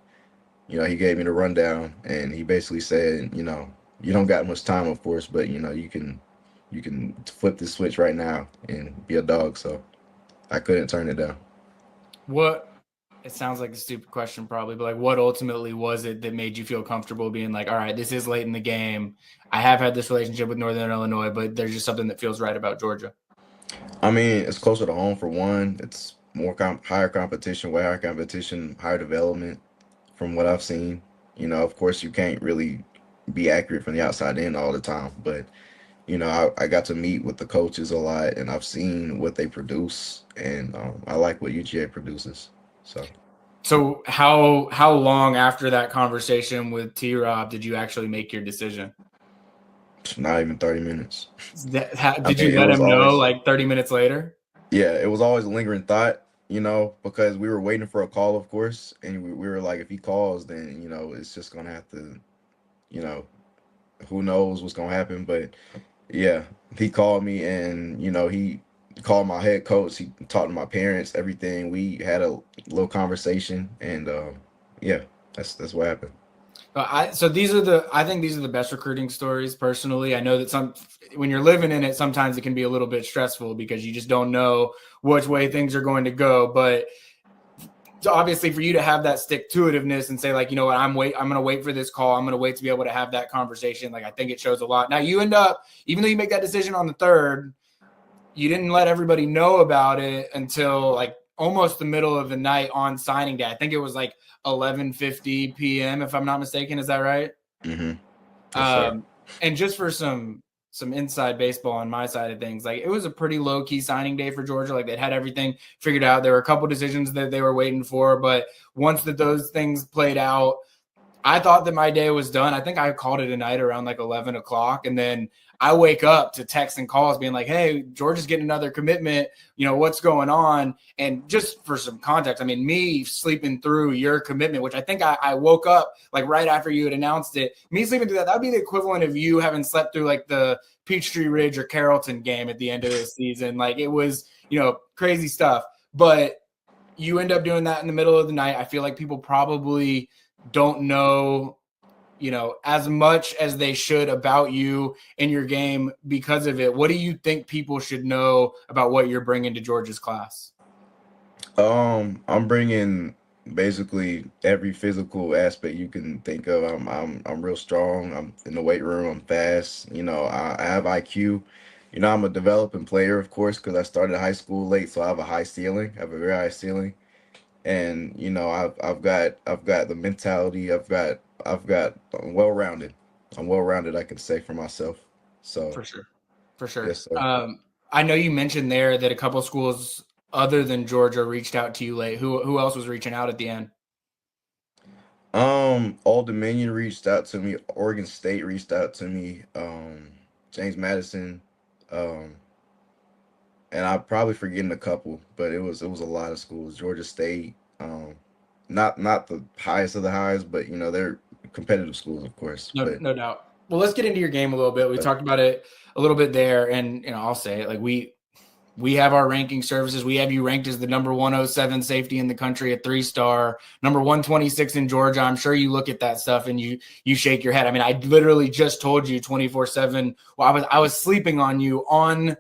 He gave me the rundown, and he basically said, you don't got much time, of course, but, you can flip the switch right now and be a dog. So I couldn't turn it down. What it sounds like a stupid question probably, but like what ultimately was it that made you feel comfortable being like, all right, this is late in the game. I have had this relationship with Northern Illinois, but there's just something that feels right about Georgia. I mean, it's closer to home for one. It's more higher competition, way higher competition, higher development from what I've seen. You know, of course, you can't really be accurate from the outside in all the time, but you know, I got to meet with the coaches a lot, and I've seen what they produce, and I like what UGA produces. So how long after that conversation with T-Rob did you actually make your decision? Not even 30 minutes. Did you let him know like 30 minutes later? Yeah, it was always a lingering thought, you know, because we were waiting for a call, of course, and we were like, if he calls, then, you know, it's just going to have to, you know, who knows what's going to happen. But yeah, he called me, and, you know, he called my head coach. He talked to my parents, everything. We had a little conversation, and yeah, that's what happened. I think these are the best recruiting stories personally. I know that when you're living in it, sometimes it can be a little bit stressful because you just don't know which way things are going to go. But obviously for you to have that stick-to-itiveness and say like, you know what, I'm going to wait for this call. I'm going to wait to be able to have that conversation. Like, I think it shows a lot. Now you end up, even though you make that decision on the 3rd, you didn't let everybody know about it until like almost the middle of the night on signing day. I think it was like 11:50 p.m. if I'm not mistaken. Is that right? Mm-hmm. Yes, and just for some inside baseball on my side of things, like it was a pretty low key signing day for Georgia. Like they had everything figured out. There were a couple decisions that they were waiting for, but once those things played out, I thought that my day was done. I think I called it a night around like 11 o'clock. And then I wake up to texts and calls being like, hey, Georgia's getting another commitment. You know, what's going on? And just for some context, I mean, me sleeping through your commitment, which I think I woke up like right after you had announced it, me sleeping through that would be the equivalent of you having slept through like the Peachtree Ridge or Carrollton game at the end of the season. Like it was, you know, crazy stuff. But you end up doing that in the middle of the night. I feel like people probably don't know, you know, as much as they should about you and your game because of it. What do you think people should know about what you're bringing to Georgia's class? I'm bringing basically every physical aspect you can think of. I'm real strong. I'm in the weight room. I'm fast. You know, I have IQ. You know, I'm a developing player, of course, because I started high school late, so I have a high ceiling. I have a very high ceiling, and you know, I've got the mentality. I'm well rounded. I'm well rounded. I can say for myself. So For sure. yes, sir. I know you mentioned there that a couple schools other than Georgia reached out to you late. Who else was reaching out at the end? Old Dominion reached out to me. Oregon State reached out to me. James Madison. Um, and I'm probably forgetting a couple, but it was a lot of schools. Georgia State. Not the highest of the highest, but you know they're competitive schools, of course. No doubt. Well, let's get into your game a little bit. We talked about it a little bit there, and you know, I'll say it like we have our ranking services. We have you ranked as the number 107 safety in the country, a 3-star, number 126 in Georgia. I'm sure you look at that stuff and you shake your head. I mean, I literally just told you 24/7. Well, I was sleeping on you on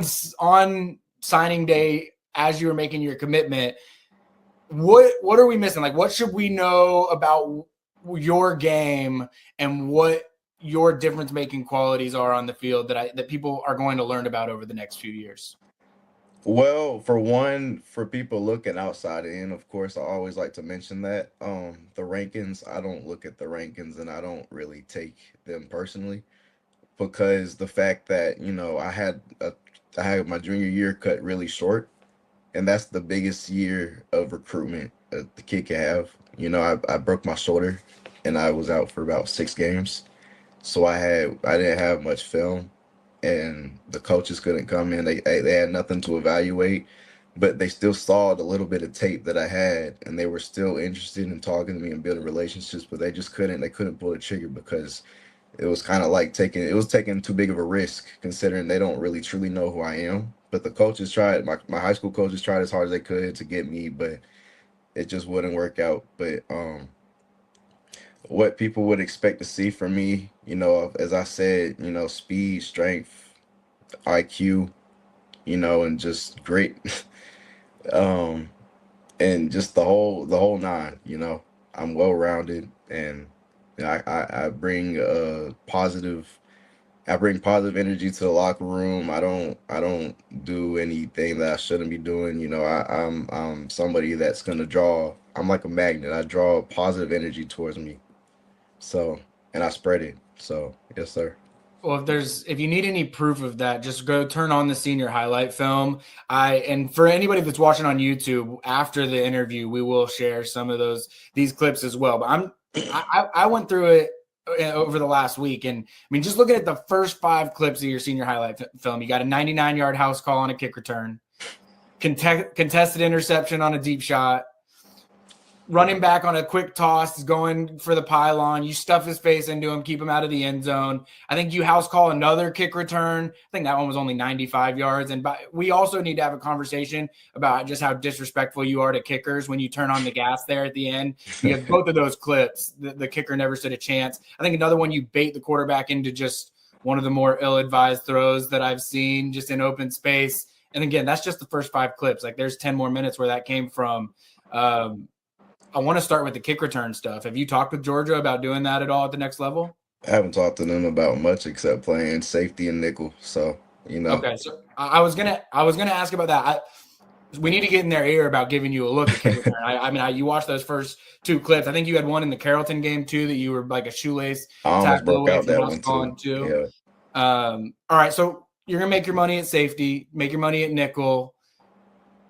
signing day as you were making your commitment. What are we missing? Like, what should we know about your game and what your difference making qualities are on the field that people are going to learn about over the next few years? Well, for one, for people looking outside in, of course, I always like to mention that the rankings. I don't look at the rankings, and I don't really take them personally because the fact that you know I had my junior year cut really short, and that's the biggest year of recruitment the kid can have. You know, I broke my shoulder, and I was out for about 6 games. So I didn't have much film, and the coaches couldn't come in. They had nothing to evaluate, but they still saw the little bit of tape that I had, and they were still interested in talking to me and building relationships. But they just couldn't. They couldn't pull the trigger because it was kind of like taking too big of a risk, considering they don't really truly know who I am. But the coaches tried. My high school coaches tried as hard as they could to get me, but it just wouldn't work out. But what people would expect to see from me, you know, as I said, you know, speed, strength, IQ, you know, and just great, um, and just the whole nine. I'm well rounded, and I bring positive. I bring positive energy to the locker room. I don't do anything that I shouldn't be doing. I'm somebody that's gonna draw. I'm like a magnet. I draw positive energy towards me. So, and I spread it. So, yes, sir. Well, if you need any proof of that, just go turn on the senior highlight film. And for anybody that's watching on YouTube after the interview, we will share some of these clips as well. But I went through it over the last week, and I mean, just looking at the first 5 clips of your senior highlight film, you got a 99-yard house call on a kick return, contested interception on a deep shot, running back on a quick toss, going for the pylon. You stuff his face into him, keep him out of the end zone. I think you house call another kick return. I think that one was only 95 yards. And we also need to have a conversation about just how disrespectful you are to kickers when you turn on the gas there at the end. Because both of those clips, the kicker never stood a chance. I think another one, you bait the quarterback into just one of the more ill-advised throws that I've seen just in open space. And again, that's just the first 5 clips. Like, there's 10 more minutes where that came from. I want to start with the kick return stuff. Have you talked with Georgia about doing that at all at the next level? I haven't talked to them about much except playing safety and nickel. So, Okay, so I was gonna ask about that. We need to get in their ear about giving you a look at kick return. I mean, you watched those first 2 clips. I think you had one in the Carrollton game too that you were like a shoelacase I almost tackle broke away out from that house one calling too. too. All right, so you're gonna make your money at safety, make your money at nickel.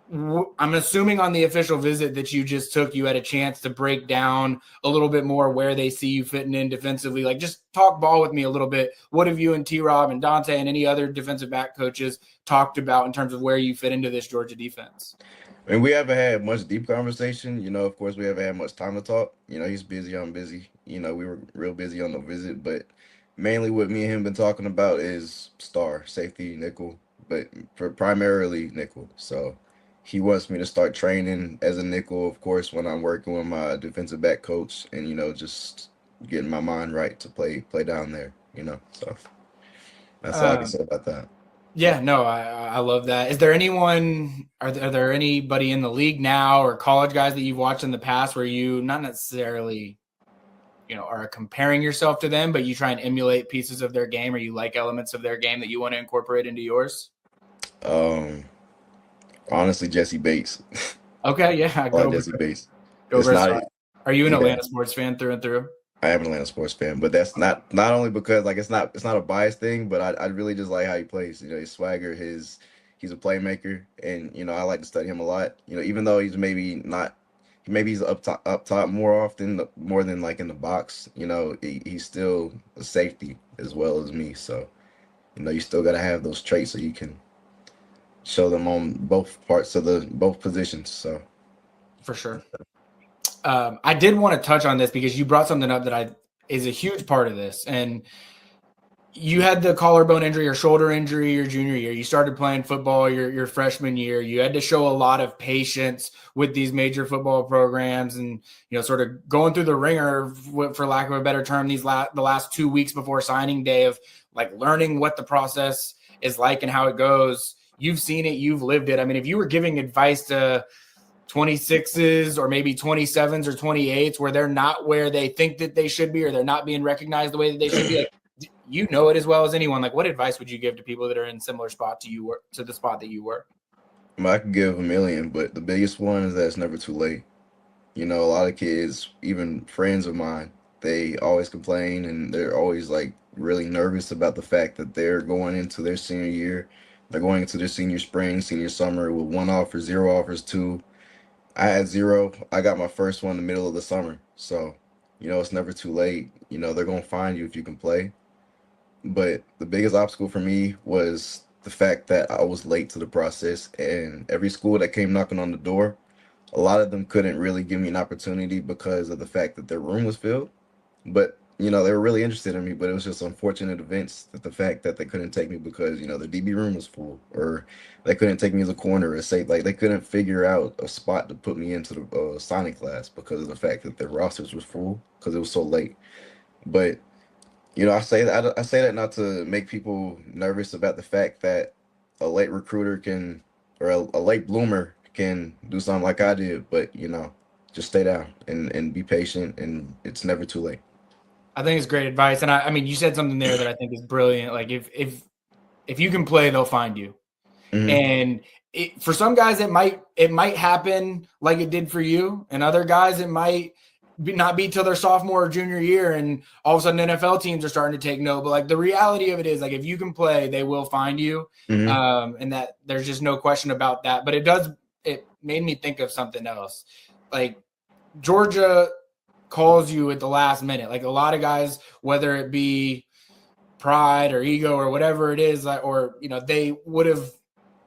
I'm assuming on the official visit that you just took, you had a chance to break down a little bit more where they see you fitting in defensively. Like, just talk ball with me a little bit. What have you and T-Rob and Dante and any other defensive back coaches talked about in terms of where you fit into this Georgia defense? I mean, we haven't had much deep conversation. Of course, we haven't had much time to talk. He's busy, I'm busy. We were real busy on the visit, but mainly what me and him been talking about is star, safety, nickel, but for primarily nickel. So he wants me to start training as a nickel, of course, when I'm working with my defensive back coach and, just getting my mind right to play down there, So that's all I can say about that. Yeah, no, I love that. Is there anyone, are there anybody in the league now or college guys that you've watched in the past where you not necessarily, are comparing yourself to them, but you try and emulate pieces of their game or you like elements of their game that you want to incorporate into yours? Honestly, Jesse Bates. Okay, yeah, I like Jesse Bates. Go It's not. Are you an Yeah. Atlanta sports fan through and through? I am an Atlanta sports fan, but that's not only because like it's not a biased thing, but I really just like how he plays. His swagger, he's a playmaker, and I like to study him a lot. Even though he's maybe he's up top more than like in the box. He's still a safety as well as me. So you still got to have those traits so you can show them on both parts of both positions. So for sure. I did want to touch on this because you brought something up that is a huge part of this. And you had the collarbone injury or shoulder injury your junior year. You started playing football your freshman year. You had to show a lot of patience with these major football programs and, sort of going through the ringer, for lack of a better term, the last 2 weeks before signing day of like learning what the process is like and how it goes. You've seen it, you've lived it. I mean, if you were giving advice to 26s or maybe 27s or 28s where they're not where they think that they should be or they're not being recognized the way that they should be, like, it as well as anyone. Like, what advice would you give to people that are in similar spot to the spot that you were? I could give a million, but the biggest one is that it's never too late. A lot of kids, even friends of mine, they always complain and they're always like really nervous about the fact that they're going into their senior year. They're going into their senior spring, senior summer with 1 offer, 0 offers, 2. I had 0. I got my first one in the middle of the summer. So, it's never too late. They're going to find you if you can play. But the biggest obstacle for me was the fact that I was late to the process, and every school that came knocking on the door, a lot of them couldn't really give me an opportunity because of the fact that their room was filled. But, they were really interested in me, but it was just unfortunate events that the fact that they couldn't take me because, the DB room was full, or they couldn't take me as a corner or say, like, they couldn't figure out a spot to put me into the signing class because of the fact that their rosters was full because it was so late. But I say that not to make people nervous about the fact that a late recruiter or a late bloomer can do something like I did, but just stay down and be patient, and it's never too late. I think it's great advice. And I mean, you said something there that I think is brilliant. Like if you can play, they'll find you. Mhm. And for some guys, it might happen like it did for you, and other guys it might not be till their sophomore or junior year, and all of a sudden NFL teams are starting to take note. But like the reality of it is, like if you can play, they will find you, and that there's just no question about that. But it made me think of something else. Like Georgia calls you at the last minute. Like a lot of guys, whether it be pride or ego or whatever it is, or they would have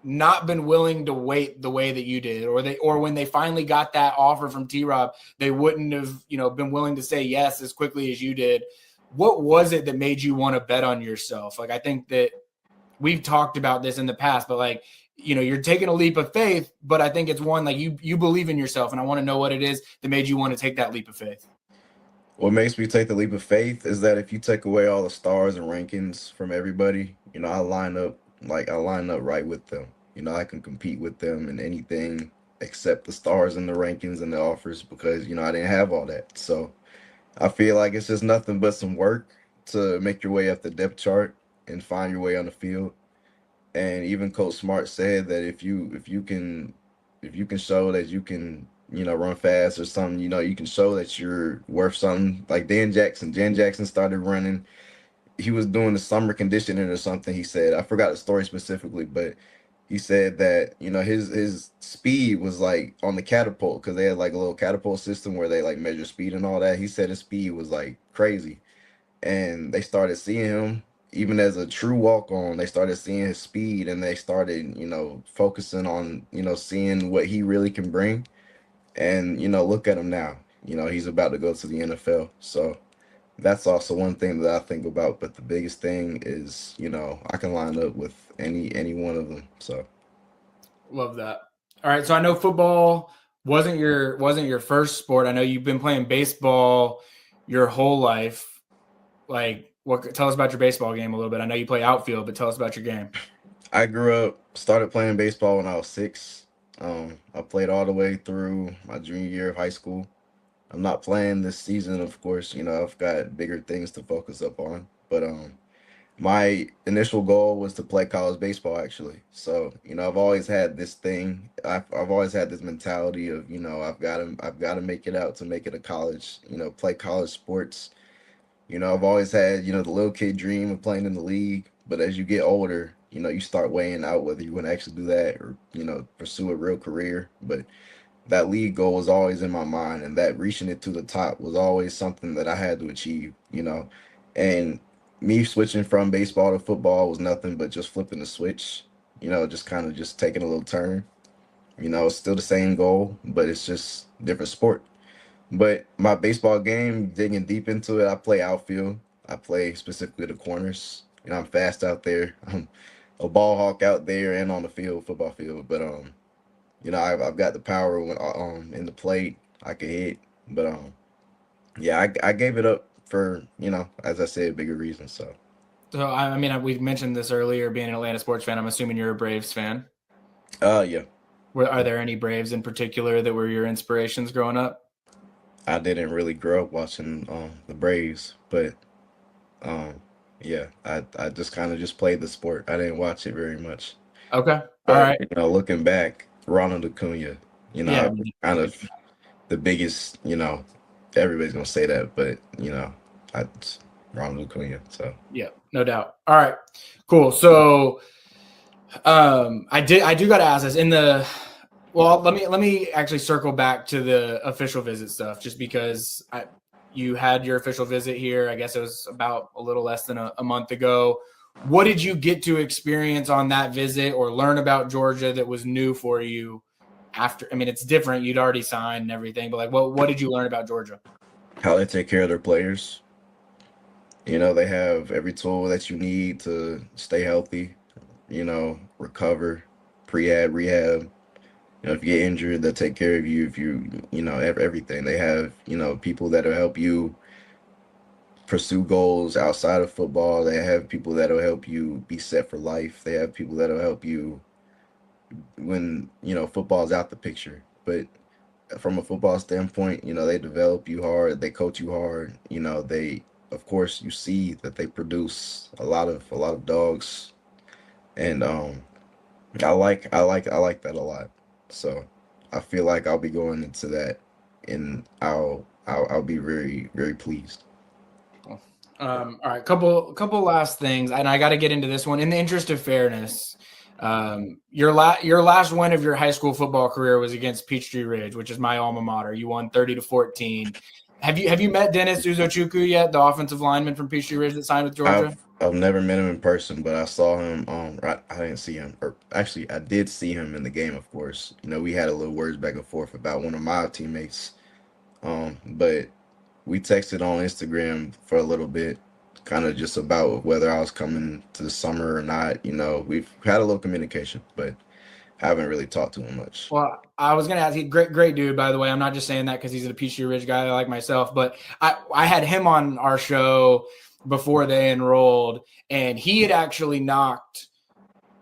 not been willing to wait the way that you did, or when they finally got that offer from T-Rob, they wouldn't have been willing to say yes as quickly as you did. What was it that made you want to bet on yourself? Like I think that we've talked about this in the past, but like you're taking a leap of faith, but I think it's one like you believe in yourself, and I want to know what it is that made you want to take that leap of faith. What makes me take the leap of faith is that if you take away all the stars and rankings from everybody, I line up right with them. I can compete with them in anything except the stars and the rankings and the offers, because I didn't have all that. So I feel like it's just nothing but some work to make your way up the depth chart and find your way on the field. And even Coach Smart said that if you can show that you can run fast or something, you can show that you're worth something. Like Jan Jackson started running. He was doing the summer conditioning or something. He said, I forgot the story specifically, but he said that his speed was like on the catapult, because they had like a little catapult system where they like measure speed and all that. He said his speed was like crazy, and they started seeing him even as a true walk-on. They started seeing his speed, and they started focusing on seeing what he really can bring. And look at him now. He's about to go to the NFL. So that's also one thing that I think about. But the biggest thing is, I can line up with any one of them. So love that. All right, so I know football wasn't your first sport. I know you've been playing baseball your whole life. Like, tell us about your baseball game a little bit. I know you play outfield, but tell us about your game. I started playing baseball when I was 6. I played all the way through my junior year of high school. I'm not playing this season, of course. I've got bigger things to focus up on. But my initial goal was to play college baseball, actually. So I've always had this thing. I've always had this mentality of I've got to make it out to make it a college. Play college sports. I've always had the little kid dream of playing in the league. But as you get older, you start weighing out whether you want to actually do that or pursue a real career. But that league goal was always in my mind, and that reaching it to the top was always something that I had to achieve. And me switching from baseball to football was nothing but just flipping the switch, just kind of just taking a little turn. It's still the same goal, but it's just different sport. But my baseball game, digging deep into it, I play outfield. I play specifically the corners. I'm fast out there. I'm a ball hawk out there and on the field, football field. But I've got the power when in the plate. I can hit. But yeah, I gave it up for as I said, bigger reasons. So I mean, we mentioned this earlier. Being an Atlanta sports fan, I'm assuming you're a Braves fan. Yeah. Are there any Braves in particular that were your inspirations growing up? I didn't really grow up watching the Braves, but yeah, I just kind of just played the sport. I didn't watch it very much. Okay. But, all right. Looking back, Ronald Acuna, Yeah. kind of the biggest, everybody's gonna say that, but Ronald Acuna. So yeah, no doubt. All right, cool. So I do gotta ask this let me actually circle back to the official visit stuff, just because you had your official visit here. I guess it was about a little less than a month ago. What did you get to experience on that visit or learn about Georgia that was new for you after? I mean, it's different. You'd already signed and everything, but like, what did you learn about Georgia? How they take care of their players. They have every tool that you need to stay healthy, recover, rehab. If you get injured, they'll take care of you. If everything. They have, people that'll help you pursue goals outside of football. They have people that'll help you be set for life. They have people that'll help you when football's out the picture. But from a football standpoint, they develop you hard, they coach you hard. They, of course, you see that they produce a lot of dogs, and I like that a lot. So I feel like I'll be going into that, and I'll be very very pleased. All right, couple last things, and I got to get into this one in the interest of fairness. Your last win of your high school football career was against Peachtree Ridge, which is my alma mater. You won 30-14. Have you met Dennis Uzochukwu yet, the offensive lineman from Peachtree Ridge that signed with Georgia? I've never met him in person, but I saw him. I didn't see him, or actually, I did see him in the game. Of course, we had a little words back and forth about one of my teammates. But we texted on Instagram for a little bit, kind of just about whether I was coming to the summer or not. We've had a little communication, but haven't really talked to him much. Well, I was going to ask you, great dude, by the way. I'm not just saying that because he's a Peachtree Ridge guy like myself, but I had him on our show before they enrolled, and he had actually knocked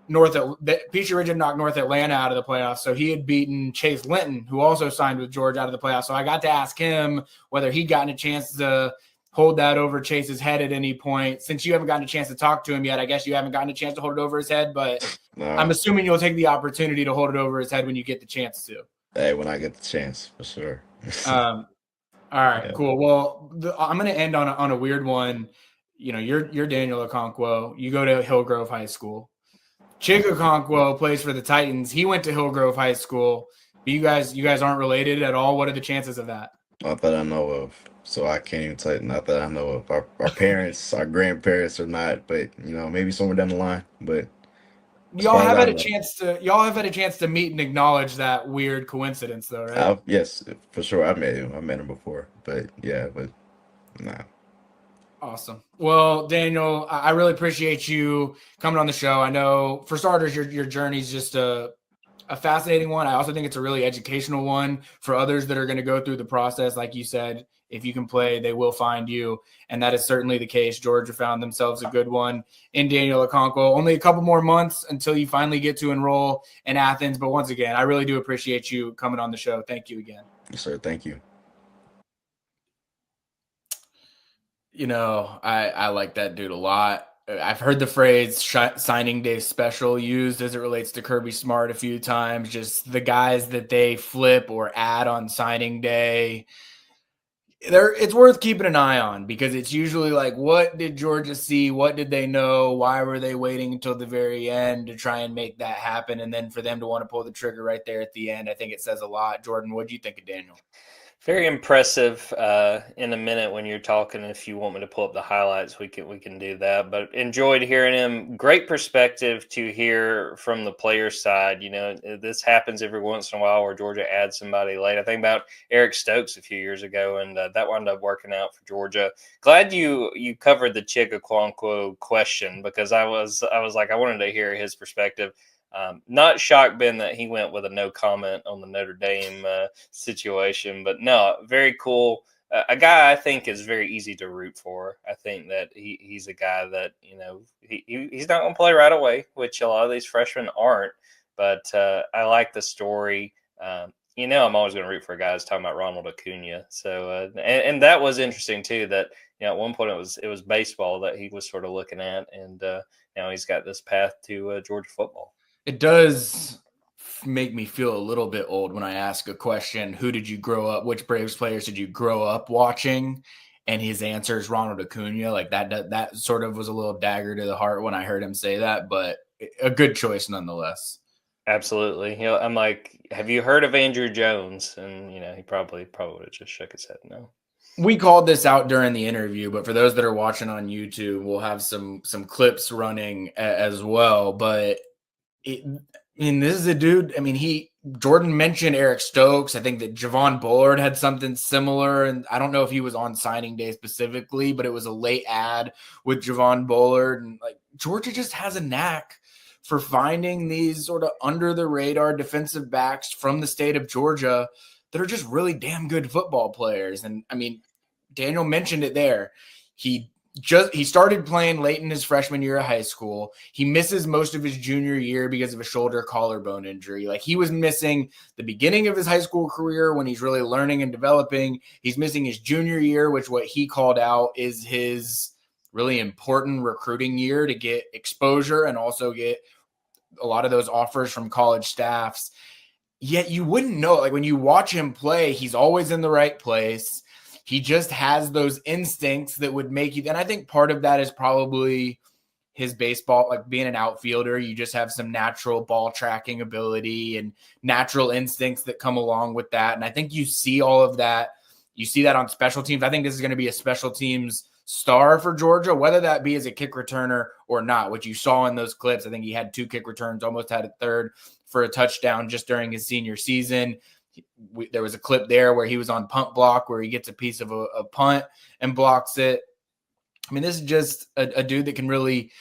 Peachtree Ridge had knocked North Atlanta out of the playoffs, so he had beaten Chase Linton, who also signed with Georgia, out of the playoffs. So I got to ask him whether he'd gotten a chance to hold that over Chase's head at any point. Since you haven't gotten a chance to talk to him yet, I guess you haven't gotten a chance to hold it over his head, but No. I'm assuming you'll take the opportunity to hold it over his head when you get the chance to. Hey, when I get the chance, for sure. All right, Yeah. cool. Well, I'm going to end on a weird one. You're Daniel Okonkwo. You go to Hillgrove High School. Chig Okonkwo plays for the Titans. He went to Hillgrove High School. But you guys aren't related at all. What are the chances of that? Not that I know of. So I can't even tell you. Not that I know of. Our parents, our grandparents are not, but maybe somewhere down the line. But Y'all have had a chance to meet and acknowledge that weird coincidence, though, right? Yes, for sure. I met him before, but yeah, but nah. Awesome. Well, Daniel, I really appreciate you coming on the show. I know, for starters, your journey is just a fascinating one. I also think it's a really educational one for others that are going to go through the process. Like you said, if you can play, they will find you. And that is certainly the case. Georgia found themselves a good one in Daniel Okonkwo. Only a couple more months until you finally get to enroll in Athens. But once again, I really do appreciate you coming on the show. Thank you again. Yes, sir. Thank you. I like that dude a lot. I've heard the phrase signing day special used as it relates to Kirby Smart a few times. Just the guys that they flip or add on signing day. It's worth keeping an eye on because it's usually like, what did Georgia see? What did they know? Why were they waiting until the very end to try and make that happen? And then for them to want to pull the trigger right there at the end, I think it says a lot. Jordan, what do you think of Daniel? Very impressive. In a minute when you're talking, if you want me to pull up the highlights, we can do that. But enjoyed hearing him. Great perspective to hear from the player side. This happens every once in a while where Georgia adds somebody late. I think about Eric Stokes a few years ago, and that wound up working out for Georgia. Glad you covered the Chig Okonkwo question because I was like, I wanted to hear his perspective. Not shocked, Ben, that he went with a no comment on the Notre Dame situation, but no, very cool. A guy I think is very easy to root for. I think that he's a guy that, he's not going to play right away, which a lot of these freshmen aren't, but I like the story. I'm always going to root for a guy who's talking about Ronald Acuna. So, and that was interesting too, that, at one point it was baseball that he was sort of looking at, and now he's got this path to Georgia football. It does make me feel a little bit old when I ask a question, who did you grow up, which Braves players did you grow up watching? And his answer is Ronald Acuna. Like that sort of was a little dagger to the heart when I heard him say that, but a good choice nonetheless. Absolutely. I'm like, have you heard of Andrew Jones? And, he probably would have just shook his head no. We called this out during the interview, but for those that are watching on YouTube, we'll have some clips running as well. But this is a dude. Jordan mentioned Eric Stokes. I think that Javon Bullard had something similar, and I don't know if he was on signing day specifically, but it was a late ad with Javon Bullard. And like Georgia just has a knack for finding these sort of under the radar defensive backs from the state of Georgia that are just really damn good football players. And Daniel mentioned it there. He he started playing late in his freshman year of high school. He misses most of his junior year because of a shoulder collarbone injury. Like, he was missing the beginning of his high school career when he's really learning and developing. He's missing his junior year, which what he called out is his really important recruiting year to get exposure and also get a lot of those offers from college staffs. Yet you wouldn't know, like, when you watch him play, he's always in the right place. He just has those instincts that would make you, and I think part of that is probably his baseball, like being an outfielder. You just have some natural ball tracking ability and natural instincts that come along with that. And I think you see all of that. You see that on special teams. I think this is going to be a special teams star for Georgia, whether that be as a kick returner or not, which you saw in those clips. I think he had 2 kick returns, almost had a third for a touchdown just during his senior season. There was a clip there where he was on punt block where he gets a piece of a punt and blocks it. I mean, this is just a dude that can really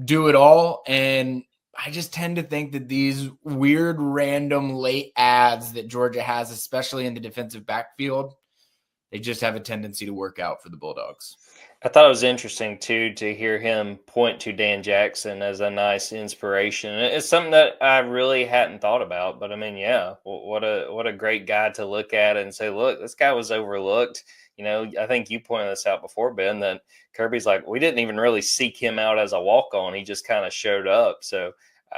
do it all. And I just tend to think that these weird, random late ads that Georgia has, especially in the defensive backfield, they just have a tendency to work out for the Bulldogs. I thought it was interesting, too, to hear him point to Dan Jackson as a nice inspiration. It's something that I really hadn't thought about. But, I mean, yeah, what a great guy to look at and say, look, this guy was overlooked. You know, I think you pointed this out before, Ben, that Kirby's like, we didn't even really seek him out as a walk-on. He just kind of showed up. So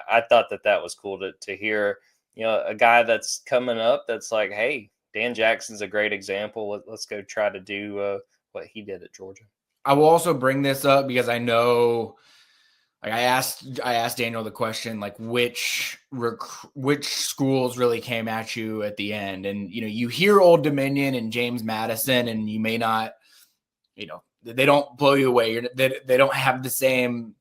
I thought that was cool to hear, you know, a guy that's coming up that's like, hey, Dan Jackson's a great example. Let's go try to do what he did at Georgia. I will also bring this up because I know, like, I asked Daniel the question, like, which schools really came at you at the end. And, you know, you hear Old Dominion and James Madison, and you may not, you know, they don't blow you away. They don't have the same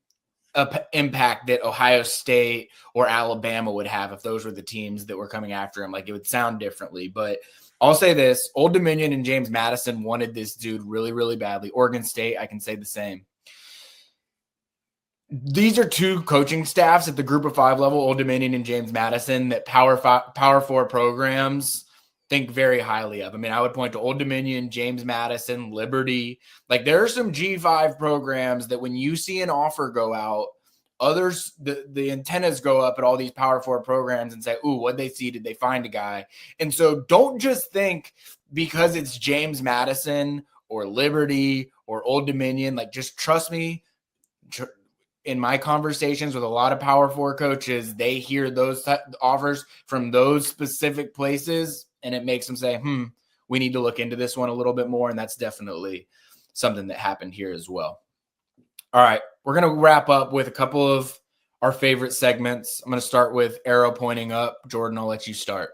impact that Ohio State or Alabama would have if those were the teams that were coming after him. Like, it would sound differently, but I'll say this: Old Dominion and James Madison wanted this dude really, really badly. Oregon State, I can say the same. These are 2 coaching staffs at the Group of 5 level, Old Dominion and James Madison, that Power 4 programs think very highly of. I mean, I would point to Old Dominion, James Madison, Liberty. Like, there are some G5 programs that when you see an offer go out, others, the antennas go up at all these Power 4 programs and say, ooh, what'd they see? Did they find a guy? And so don't just think because it's James Madison or Liberty or Old Dominion, like, just trust me. In my conversations with a lot of Power 4 coaches, they hear those offers from those specific places, and it makes them say, we need to look into this one a little bit more. And that's definitely something that happened here as well. All right, we're going to wrap up with a couple of our favorite segments. I'm going to start with arrow pointing up. Jordan, I'll let you start.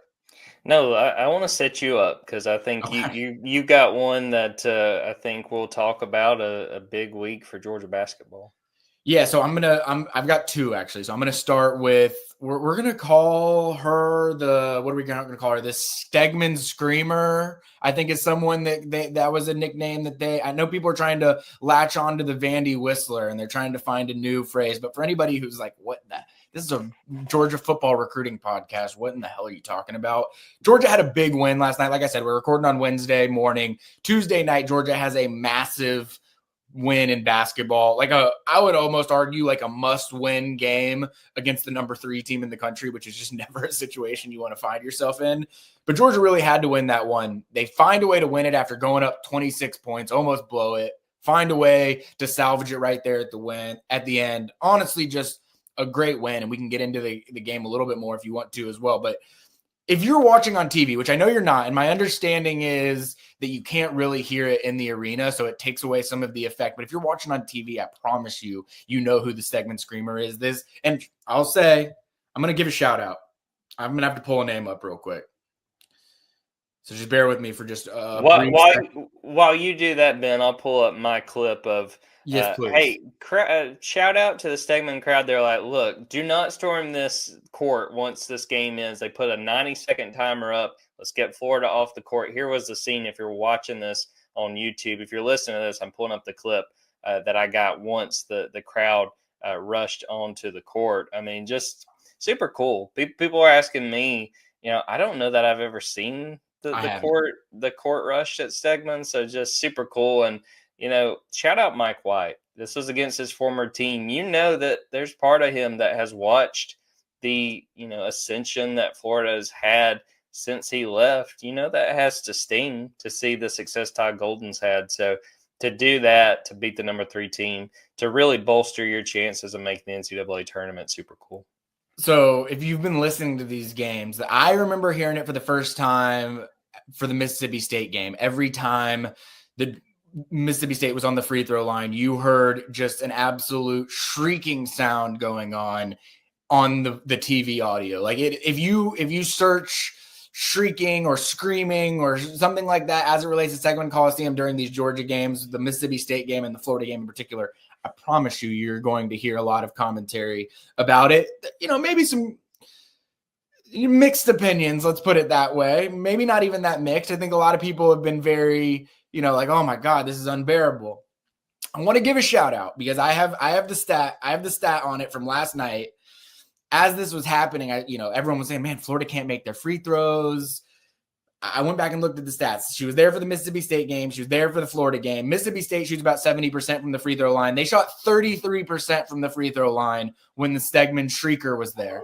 No, I want to set you up because I think you got one that I think we'll talk about a big week for Georgia basketball. Yeah, so I've got 2 actually. So I'm gonna start with we're gonna call her what are we gonna call her? The Stegman Screamer. I think is someone that was a nickname that I know people are trying to latch on to the Vandy Whistler and they're trying to find a new phrase. But for anybody who's like, this is a Georgia football recruiting podcast. What in the hell are you talking about? Georgia had a big win last night. Like I said, we're recording on Wednesday morning. Tuesday night, Georgia has a massive win in basketball, I would almost argue like a must-win game against the number 3 team in the country, which is just never a situation you want to find yourself in. But Georgia really had to win that one. They find a way to win it after going up 26 points, almost blow it, find a way to salvage it right there at the end. Honestly, just a great win, and we can get into the game a little bit more if you want to as well. But if you're watching on TV, which I know you're not, and my understanding is that you can't really hear it in the arena, so it takes away some of the effect. But if you're watching on TV, I promise you know who the Stegman Screamer is. And I'll say, I'm going to give a shout out. I'm going to have to pull a name up real quick. So just bear with me for just while you do that, Ben, I'll pull up my clip of yes, please. Hey, shout out to the Stegman crowd. They're like, look, do not storm this court once this game ends. They put a 90-second timer up. Let's get Florida off the court. Here was the scene. If you're watching this on YouTube, if you're listening to this, I'm pulling up the clip that I got once the crowd rushed onto the court. I mean, just super cool. People are asking me, I don't know that I've ever seen the court rush at Stegman. So just super cool. And shout out Mike White. This was against his former team. That there's part of him that has watched the, ascension that Florida has had since he left. That has to sting to see the success Todd Golden's had. So to do that, to beat the number 3 team, to really bolster your chances of making the NCAA tournament, super cool. So if you've been listening to these games, I remember hearing it for the first time for the Mississippi State game. Every time the Mississippi State was on the free throw line, you heard just an absolute shrieking sound going on the TV audio. Like if you search shrieking or screaming or something like that as it relates to Stegeman Coliseum during these Georgia games, the Mississippi State game and the Florida game in particular, I promise you're going to hear a lot of commentary about it. Maybe some mixed opinions, let's put it that way. Maybe not even that mixed. I think a lot of people have been very, like, oh my God, this is unbearable. I want to give a shout out because I have the stat on it from last night. As this was happening, everyone was saying, man, Florida can't make their free throws. I went back and looked at the stats. She was there for the Mississippi State game. She was there for the Florida game. Mississippi State shoots about 70% from the free throw line. They shot 33% from the free throw line when the Stegeman Shrieker was there.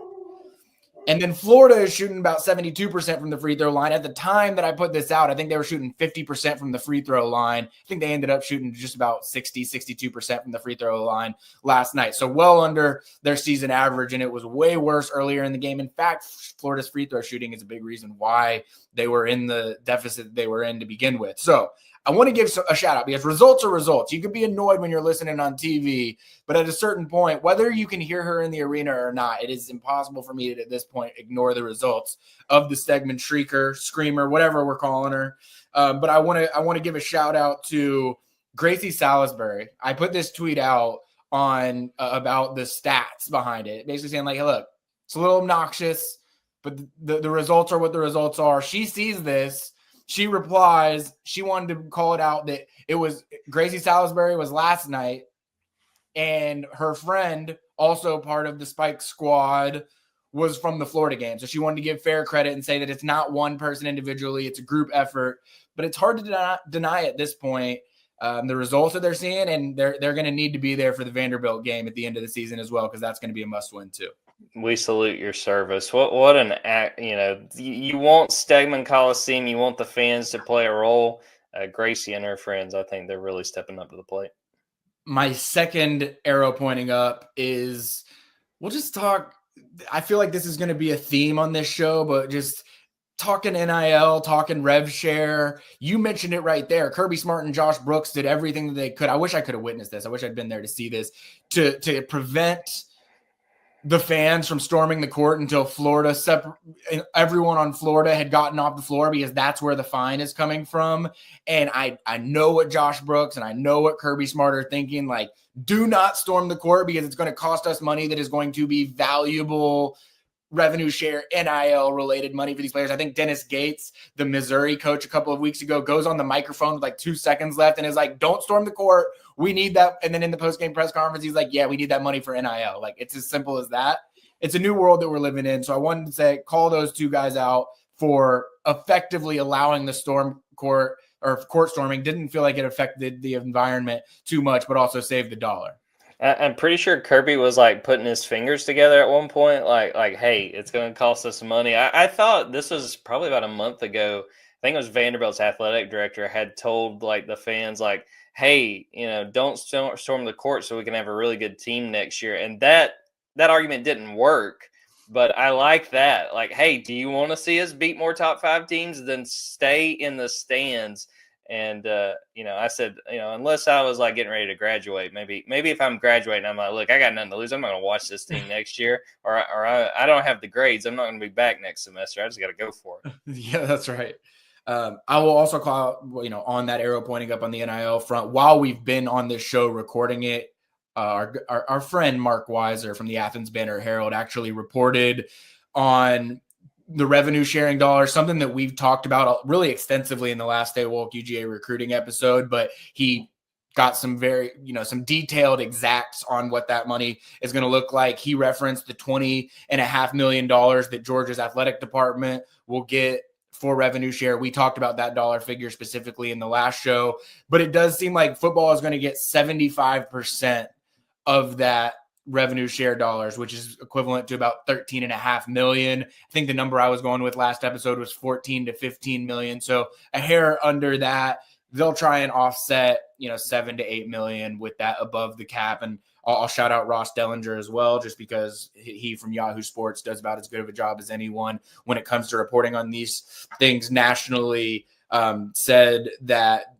And then Florida is shooting about 72% from the free throw line. At the time that I put this out, I think they were shooting 50% from the free throw line. I think they ended up shooting just about 62% from the free throw line last night. So well under their season average, and it was way worse earlier in the game. In fact, Florida's free throw shooting is a big reason why they were in the deficit they were in to begin with. So I want to give a shout out because results are results. You could be annoyed when you're listening on TV, but at a certain point, whether you can hear her in the arena or not, it is impossible for me to, at this point, ignore the results of the Stegeman Shrieker, Screamer, whatever we're calling her. But I want to give a shout out to Gracie Salisbury. I put this tweet out on about the stats behind it, basically saying like, hey, look, it's a little obnoxious, but the results are what the results are. She sees this. She replies, she wanted to call it out that it was Gracie Salisbury was last night, and her friend, also part of the Spike squad, was from the Florida game. So she wanted to give fair credit and say that it's not one person individually, it's a group effort. But it's hard to deny at this point the results that they're seeing, and they're going to need to be there for the Vanderbilt game at the end of the season as well, because that's going to be a must-win too. We salute your service. What an act! You want Stegeman Coliseum. You want the fans to play a role. Gracie and her friends, I think they're really stepping up to the plate. My second arrow pointing up is we'll just talk. I feel like this is going to be a theme on this show, but just talking NIL, talking rev share. You mentioned it right there. Kirby Smart and Josh Brooks did everything that they could. I wish I could have witnessed this. I wish I'd been there to see this, to prevent the fans from storming the court until everyone on Florida had gotten off the floor, because that's where the fine is coming from. And I know what Josh Brooks and I know what Kirby Smart are thinking. Like, do not storm the court because it's going to cost us money that is going to be valuable revenue share, NIL related money for these players. I think Dennis Gates, the Missouri coach a couple of weeks ago, goes on the microphone with like 2 seconds left and is like, don't storm the court. We need that. And then in the post-game press conference, he's like, yeah, we need that money for NIL. Like, it's as simple as that. It's a new world that we're living in. So I wanted to call those two guys out for effectively allowing the storm court or court storming. Didn't feel like it affected the environment too much, but also saved the dollar. I'm pretty sure Kirby was like putting his fingers together at one point, like, hey, it's going to cost us money. I thought this was probably about a month ago. I think it was Vanderbilt's athletic director had told like the fans, like, hey, don't storm the court so we can have a really good team next year. And that argument didn't work, but I like that. Like, hey, do you want to see us beat more top 5 teams? Then stay in the stands. And, I said, unless I was like getting ready to graduate, maybe if I'm graduating, I'm like, look, I got nothing to lose. I'm not going to watch this team next year, or I don't have the grades. I'm not going to be back next semester. I just got to go for it. Yeah, that's right. I will also call, on that arrow pointing up on the NIL front, while we've been on this show recording it, our friend Mark Weiser from the Athens Banner Herald actually reported on the revenue sharing dollars, something that we've talked about really extensively in the last Stay Wolk UGA recruiting episode, but he got some very, some detailed exacts on what that money is going to look like. He referenced the $20.5 million that Georgia's athletic department will get for revenue share. We talked about that dollar figure specifically in the last show, but it does seem like football is going to get 75% of that revenue share dollars, which is equivalent to about 13.5 million. I think the number I was going with last episode was 14 to 15 million. So a hair under that. They'll try and offset, 7 to 8 million with that above the cap. And I'll shout out Ross Dellinger as well, just because he from Yahoo Sports does about as good of a job as anyone when it comes to reporting on these things nationally. Said that,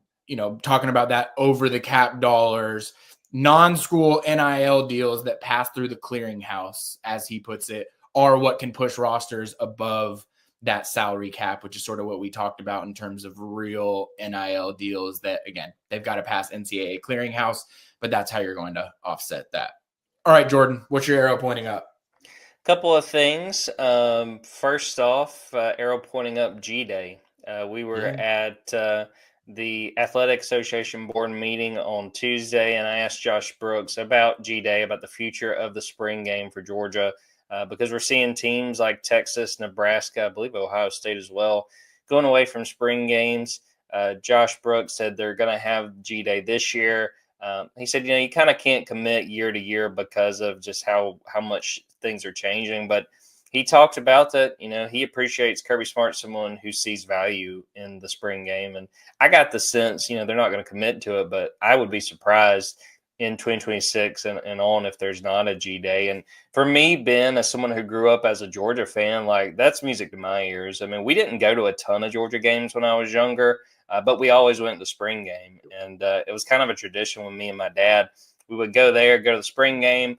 talking about that over the cap dollars, non-school NIL deals that pass through the clearinghouse, as he puts it, are what can push rosters above that salary cap, which is sort of what we talked about in terms of real NIL deals that, again, they've got to pass NCAA clearinghouse, but that's how you're going to offset that. All right, Jordan, what's your arrow pointing up? Couple of things. First off, arrow pointing up G-Day. We were at the Athletic Association board meeting on Tuesday, and I asked Josh Brooks about G-Day, about the future of the spring game for Georgia, because we're seeing teams like Texas, Nebraska, I believe Ohio State as well, going away from spring games. Josh Brooks said they're going to have G-Day this year. He said, you kind of can't commit year to year because of just how much things are changing, but he talked about that, he appreciates Kirby Smart, someone who sees value in the spring game. And I got the sense, they're not going to commit to it, but I would be surprised in 2026 and on if there's not a G-Day. And for me, Ben, as someone who grew up as a Georgia fan, like that's music to my ears. I mean, we didn't go to a ton of Georgia games when I was younger, but we always went to the spring game. And it was kind of a tradition with me and my dad. We would go there, go to the spring game.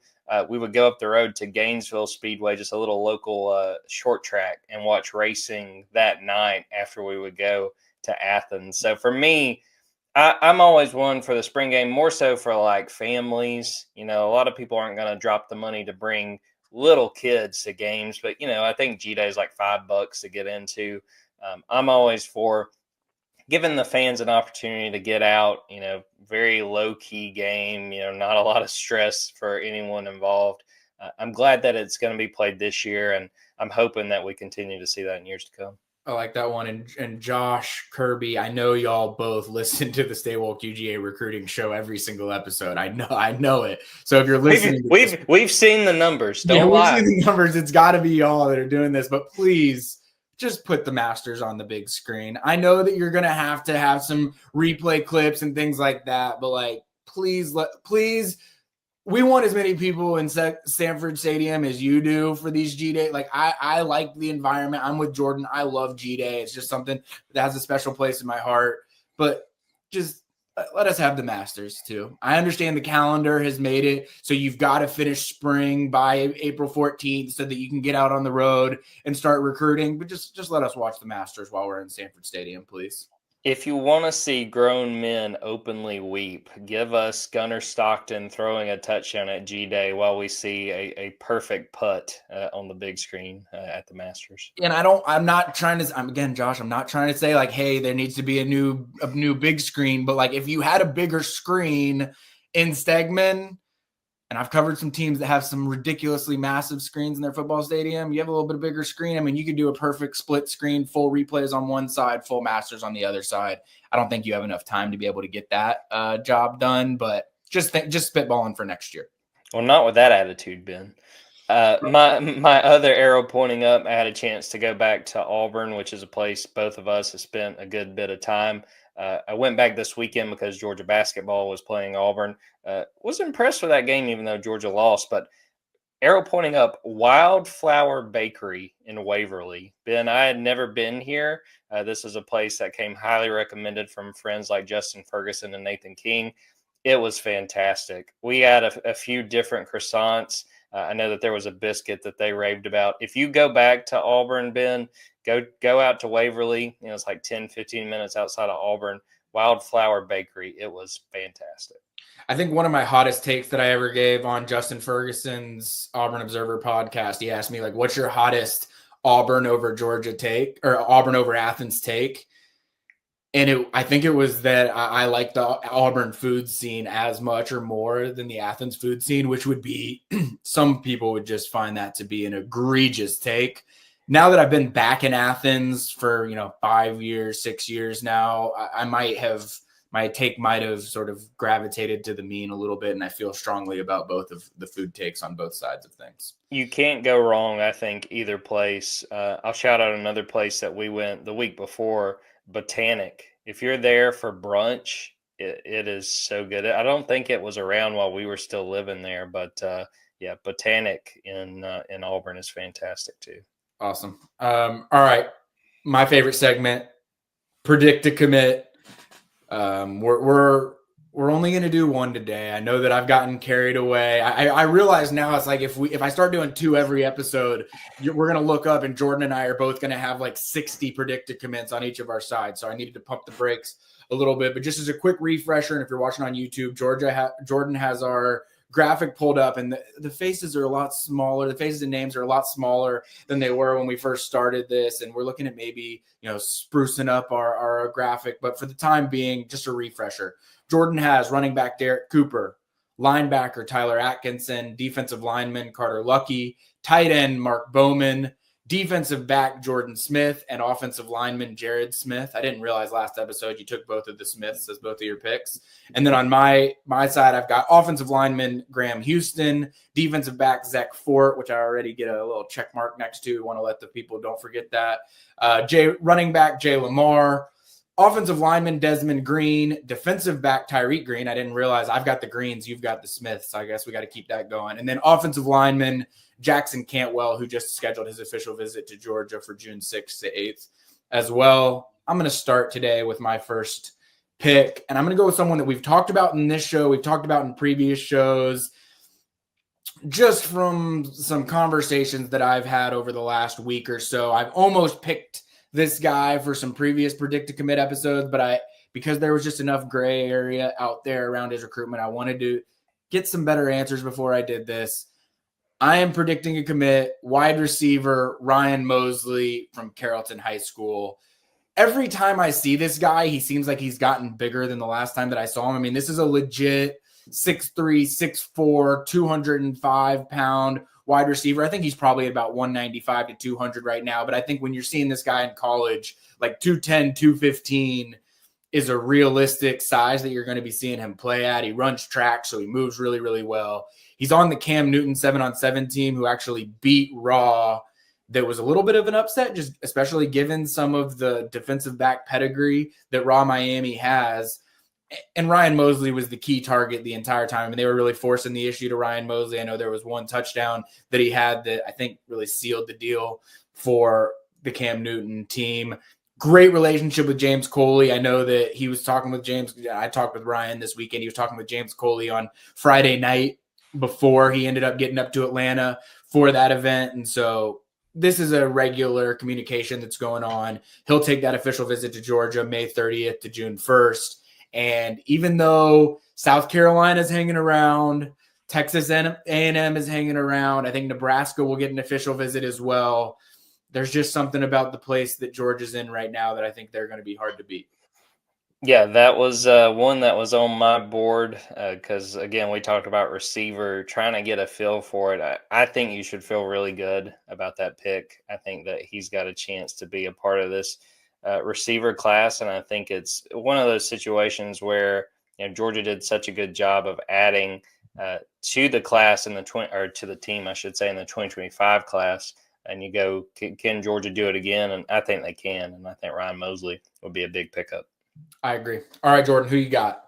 We would go up the road to Gainesville Speedway, just a little local short track, and watch racing that night after we would go to Athens. So for me, I'm always one for the spring game, more so for like families. A lot of people aren't going to drop the money to bring little kids to games, but, I think G-Day is like $5 to get into. I'm always for giving the fans an opportunity to get out, very low-key game, not a lot of stress for anyone involved. I'm glad that it's going to be played this year, and I'm hoping that we continue to see that in years to come. I like that one. And Josh, Kirby, I know y'all both listen to the Stay Wolk UGA recruiting show every single episode. I know it. So if you're listening, we've seen the numbers. Don't lie. We've seen the numbers. It's got to be y'all that are doing this, but please just put the Masters on the big screen. I know that you're going to have some replay clips and things like that, but please, we want as many people in Sanford Stadium as you do for these G-Day. I like the environment. I'm with Jordan. I love G-Day. It's just something that has a special place in my heart, but just let us have the Masters too. I understand the calendar has made it so you've got to finish spring by April 14th so that you can get out on the road and start recruiting, but just let us watch the Masters while we're in Sanford Stadium, please. If you want to see grown men openly weep, give us Gunnar Stockton throwing a touchdown at G-Day while we see a perfect putt on the big screen at the Masters. And I'm not trying to, Josh, I'm not trying to say hey, there needs to be a new big screen, but if you had a bigger screen in Stegman, and I've covered some teams that have some ridiculously massive screens in their football stadium. You have a little bit bigger screen. I mean, you could do a perfect split screen, full replays on one side, full Masters on the other side. I don't think you have enough time to be able to get that job done, but just spitballing for next year. Well, not with that attitude, Ben. My other arrow pointing up, I had a chance to go back to Auburn, which is a place both of us have spent a good bit of time. I went back this weekend because Georgia basketball was playing Auburn. Was impressed with that game, even though Georgia lost. But arrow pointing up, Wildflower Bakery in Waverly. Ben, I had never been here. This is a place that came highly recommended from friends like Justin Ferguson and Nathan King. It was fantastic. We had a few different croissants. I know that there was a biscuit that they raved about. If you go back to Auburn, Ben, go out to Waverly. It's like 10, 15 minutes outside of Auburn. Wildflower Bakery. It was fantastic. I think one of my hottest takes that I ever gave on Justin Ferguson's Auburn Observer podcast, he asked me, what's your hottest Auburn over Georgia take or Auburn over Athens take? And I think it was that I like the Auburn food scene as much or more than the Athens food scene, which would be some people would just find that to be an egregious take. now that I've been back in Athens for, 5 years, 6 years now, my take might have sort of gravitated to the mean a little bit, and I feel strongly about both of the food takes on both sides of things. You can't go wrong, I think, either place. I'll shout out another place that we went the week before, Botanic. If you're there for brunch, it is so good. I don't think it was around while we were still living there, but yeah, Botanic in Auburn is fantastic too. Awesome. All right, my favorite segment, Predict a Commit. We're only going to do one today. I know that I've gotten carried away. I realize now it's like if I start doing 2 every episode, we're going to look up and Jordan and I are both going to have like 60 predicted commits on each of our sides. So I needed to pump the brakes a little bit. But just as a quick refresher, and if you're watching on YouTube, Jordan has our graphic pulled up, and the faces are a lot smaller. The faces and names are a lot smaller than they were when we first started this. And we're looking at maybe, sprucing up our graphic. But for the time being, just a refresher. Jordan has running back Derek Cooper, linebacker Tyler Atkinson, defensive lineman Carter Lucky, tight end Mark Bowman, defensive back Jordan Smith, and offensive lineman Jared Smith. I didn't realize last episode you took both of the Smiths as both of your picks. And then on my side, I've got offensive lineman Graham Houston, defensive back Zach Fort, which I already get a little check mark next to. Want to let the people don't forget that. Running back Jay Lamar, offensive lineman Desmond Green, defensive back Tyreek Green. I didn't realize I've got the Greens, you've got the Smiths. So I guess we got to keep that going. And then offensive lineman Jackson Cantwell, who just scheduled his official visit to Georgia for June 6th to 8th as well. I'm going to start today with my first pick, and I'm going to go with someone that we've talked about in this show. We've talked about in previous shows. Just from some conversations that I've had over the last week or so, I've almost picked this guy for some previous Predict to Commit episodes, but because there was just enough gray area out there around his recruitment, I wanted to get some better answers before I did this. I am predicting a commit, wide receiver Ryan Mosley from Carrollton High School. Every time I see this guy, he seems like he's gotten bigger than the last time that I saw him. I mean, this is a legit 6'3", 6'4", 205-pound wide receiver. I think he's probably about 195 to 200 right now. But I think when you're seeing this guy in college, like 210, 215 is a realistic size that you're going to be seeing him play at. He runs track, so he moves really, really well. He's on the Cam Newton 7-on-7 team who actually beat Raw. That was a little bit of an upset, just especially given some of the defensive back pedigree that Raw Miami has. And Ryan Mosley was the key target the entire time. I mean, they were really forcing the issue to Ryan Mosley. I know there was one touchdown that he had that I think really sealed the deal for the Cam Newton team. Great relationship with James Coley. I know that he was talking with James. I talked with Ryan this weekend. He was talking with James Coley on Friday night before he ended up getting up to Atlanta for that event. And so this is a regular communication that's going on. He'll take that official visit to Georgia May 30th to June 1st. And even though South Carolina is hanging around, Texas A&M is hanging around, I think Nebraska will get an official visit as well. There's just something about the place that Georgia's in right now that I think they're going to be hard to beat. Yeah, that was one that was on my board because, again, we talked about receiver, trying to get a feel for it. I think you should feel really good about that pick. I think that he's got a chance to be a part of this receiver class, and I think it's one of those situations where Georgia did such a good job of adding to the class in to the team, I should say, in the 2025 class. And you go, can Georgia do it again? And I think they can, and I think Ryan Mosley would be a big pickup. I agree. All right, Jordan, who you got?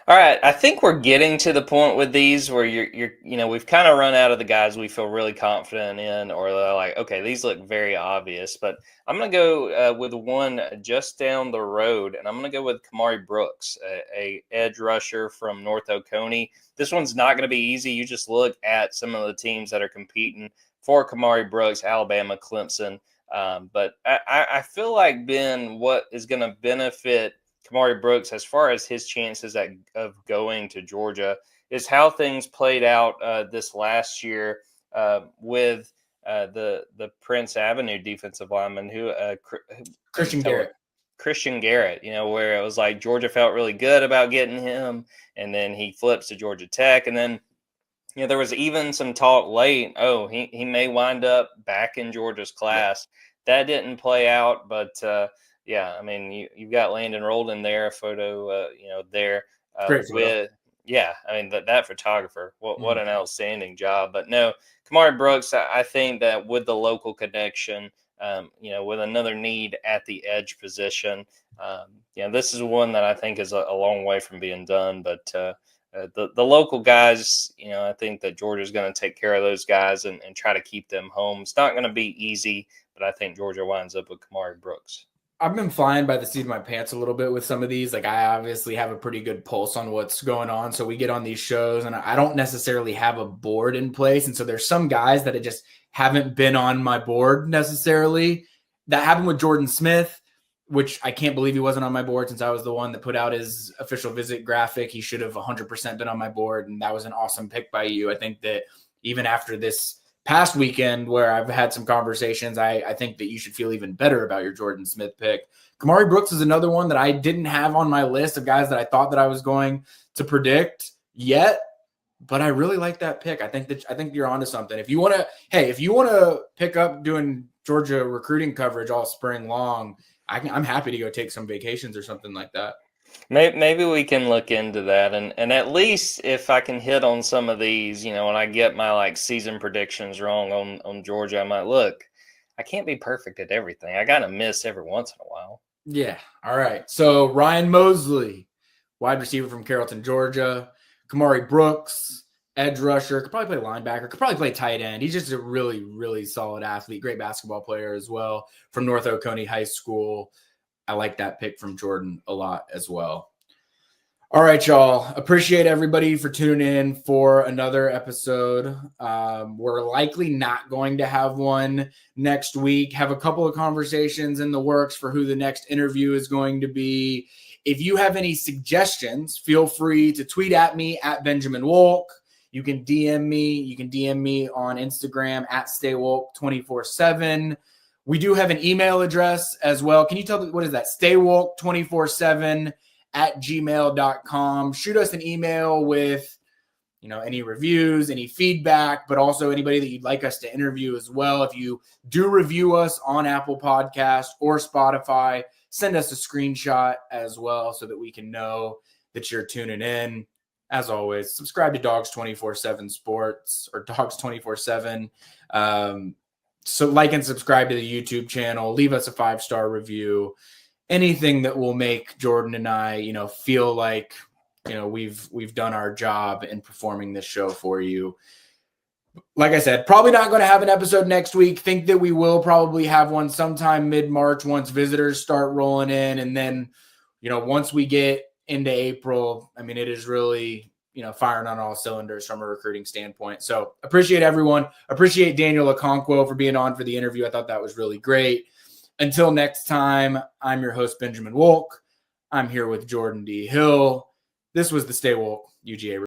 All right, I think we're getting to the point with these where we've kind of run out of the guys we feel really confident in, or they're like, okay, these look very obvious. But I'm going to go with one just down the road, and I'm going to go with Kamari Brooks, a edge rusher from North Oconee. This one's not going to be easy. You just look at some of the teams that are competing for Kamari Brooks: Alabama, Clemson. But I feel like, Ben, what is going to benefit Kamari Brooks as far as his chances of going to Georgia is how things played out this last year with the Prince Avenue defensive lineman Christian Garrett. Christian Garrett, where it was like Georgia felt really good about getting him, and then he flips to Georgia Tech, and then Yeah, there was even some talk late. Oh, he may wind up back in Georgia's class. That didn't play out, but yeah, I mean, you've got Landon Roldan there, a photo, there Great photo. with, yeah, I mean, that photographer, what an outstanding job. But no, Kamari Brooks, I think that with the local connection, with another need at the edge position, this is one that I think is a long way from being done, but the local guys, I think that Georgia's going to take care of those guys and try to keep them home. It's not going to be easy, but I think Georgia winds up with Kamari Brooks. I've been flying by the seat of my pants a little bit with some of these. Like, I obviously have a pretty good pulse on what's going on. So we get on these shows and I don't necessarily have a board in place. And so there's some guys that I just haven't been on my board necessarily. That happened with Jordan Smith, which I can't believe he wasn't on my board since I was the one that put out his official visit graphic. He should have 100% been on my board, and that was an awesome pick by you. I think that even after this past weekend where I've had some conversations, I think that you should feel even better about your Jordan Smith pick. Kamari Brooks is another one that I didn't have on my list of guys that I thought that I was going to predict yet, but I really like that pick. I think you're onto something. If you want to pick up doing Georgia recruiting coverage all spring long, I'm happy to go take some vacations or something like that. Maybe we can look into that, and at least if I can hit on some of these, when I get my season predictions wrong on Georgia, I might look. I can't be perfect at everything. I gotta miss every once in a while. Yeah. All right. So Ryan Mosley, wide receiver from Carrollton, Georgia. Kamari Brooks, edge rusher, could probably play linebacker, could probably play tight end. He's just a really, really solid athlete, great basketball player as well from North Oconee High School. I like that pick from Jordan a lot as well. All right, y'all. Appreciate everybody for tuning in for another episode. We're likely not going to have one next week. Have a couple of conversations in the works for who the next interview is going to be. If you have any suggestions, feel free to tweet at me at Benjamin Wolk. You can DM me. You can DM me on Instagram at Stay Wolk 24/7. We do have an email address as well. Can you tell me, what is that? staywolk247@gmail.com. Shoot us an email with, any reviews, any feedback, but also anybody that you'd like us to interview as well. If you do review us on Apple Podcasts or Spotify, send us a screenshot as well so that we can know that you're tuning in. As always, subscribe to Dogs 24/7 Sports or Dogs 24/7. So like and subscribe to the YouTube channel. Leave us a 5-star review. Anything that will make Jordan and I, feel like, we've done our job in performing this show for you. Like I said, probably not going to have an episode next week. Think that we will probably have one sometime mid-March once visitors start rolling in. And then, once we get into April, I mean, it is really, firing on all cylinders from a recruiting standpoint. So appreciate everyone. Appreciate Daniel Okonkwo for being on for the interview. I thought that was really great. Until next time, I'm your host, Benjamin Wolk. I'm here with Jordan D. Hill. This was the Stay Wolk UGA